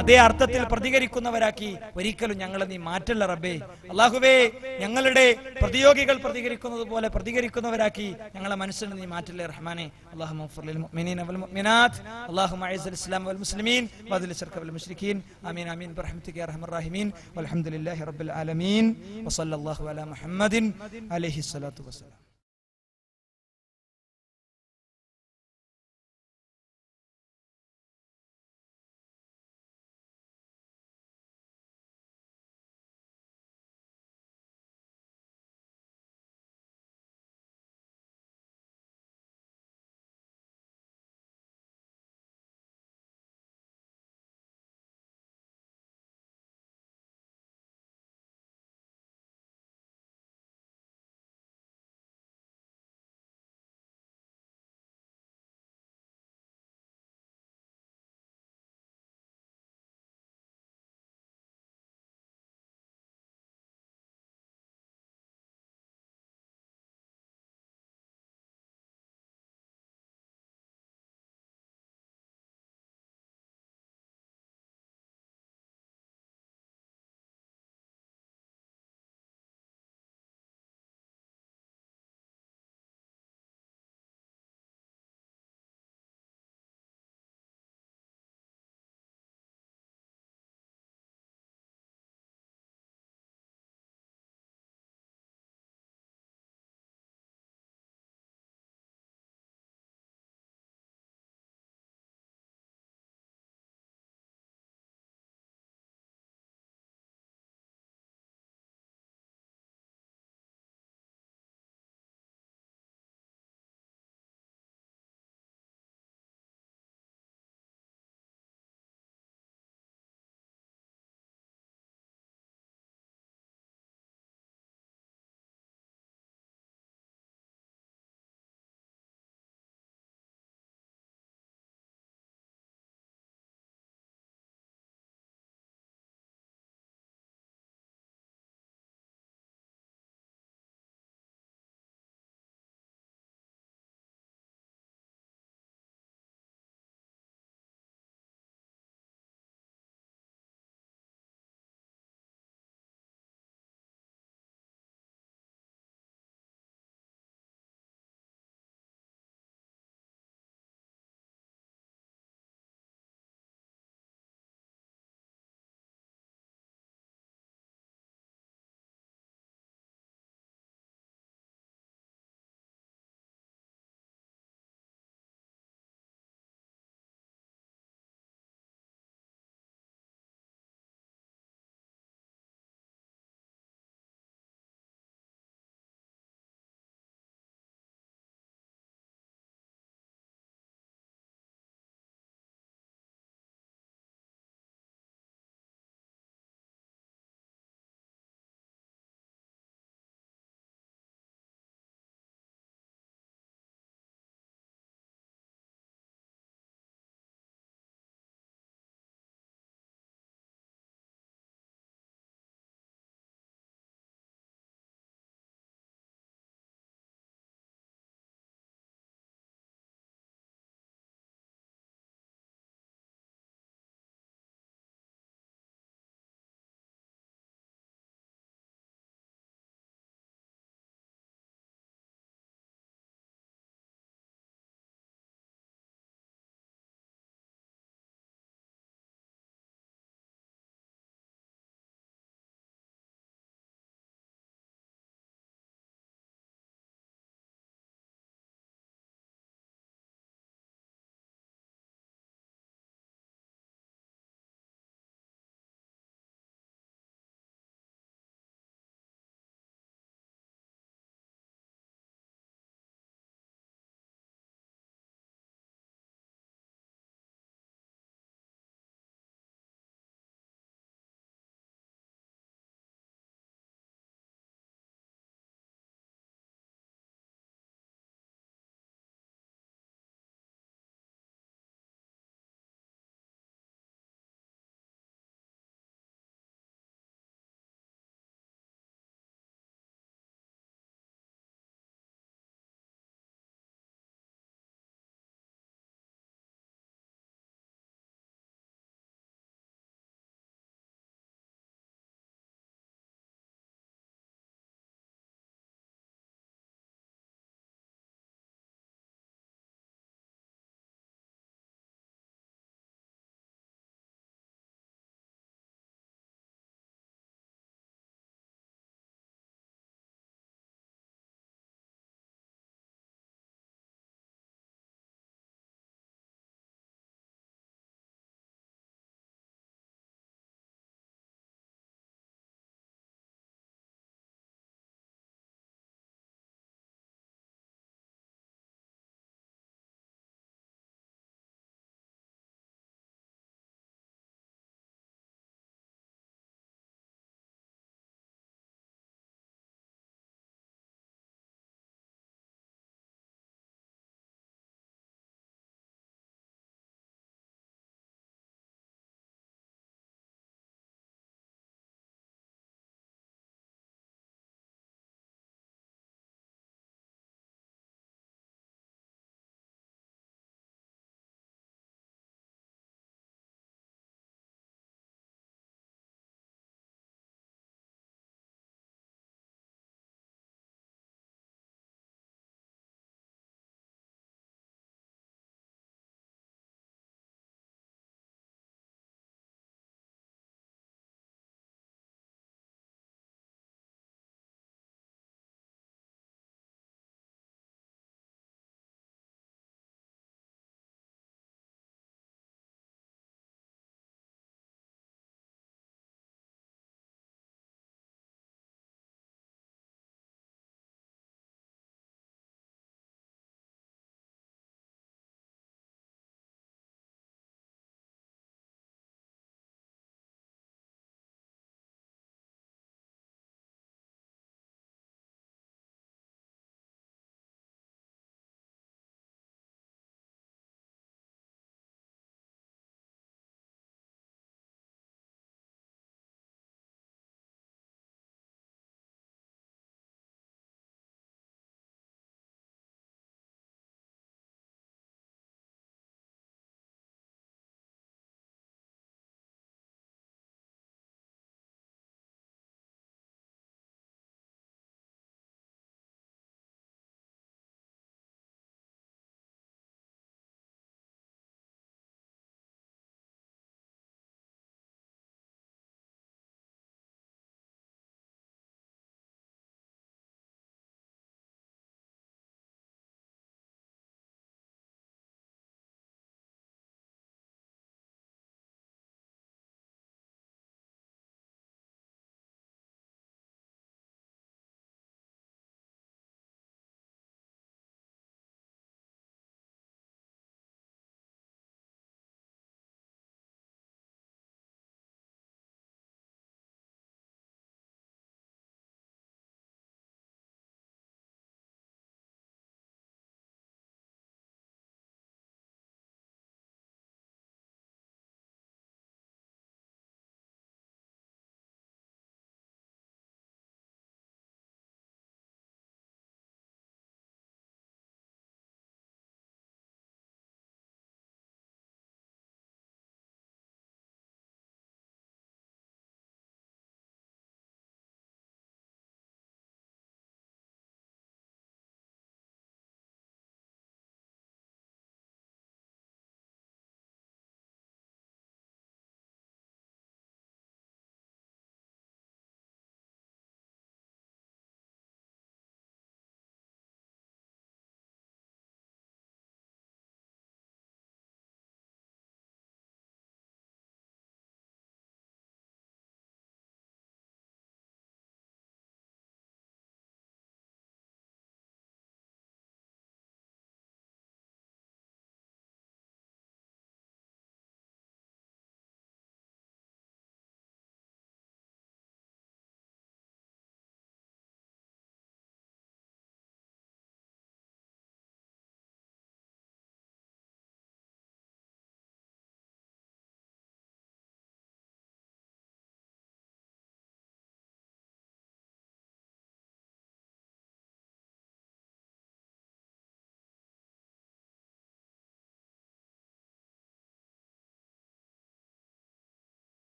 അതേ അർത്ഥത്തിൽ പ്രതികരിക്കുന്നവരാക്കി ഒരിക്കലും ഞങ്ങളെ നീ മാറ്റല്ല റബ്ബേ. അല്ലാഹുവേ, ഞങ്ങളുടെ പ്രതിയോഗികൾ പ്രതികരിക്കുന്നത് പോലെ പ്രതികരിക്കുന്നവരാക്കി ഞങ്ങളെ മനസ്സിനെ നീ മാറ്റല്ലേ റഹ്മാനെ. അല്ലാഹുമ്മ ഗ്ഫിർ ലിൽ മുഅ്മിനീന വൽ മുഅ്മിനാത്ത്, അല്ലാഹുമ്മ അഇസ്ൽ ഇസ്ലാം വൽ മുസ്ലിമീൻ വദിൽ ശർക വൽ മുശ്രിക്കീൻ. ആമീൻ ആമീൻ ബിറഹ്മതിക യാ അർഹമർ റഹീമീൻ. വൽഹംദുലില്ലാഹി റബ്ബിൽ ആലമീൻ. വസല്ലല്ലാഹു അലാ മുഹമ്മദിൻ അലൈഹി സ്വലാത്തു വസ്സലാം.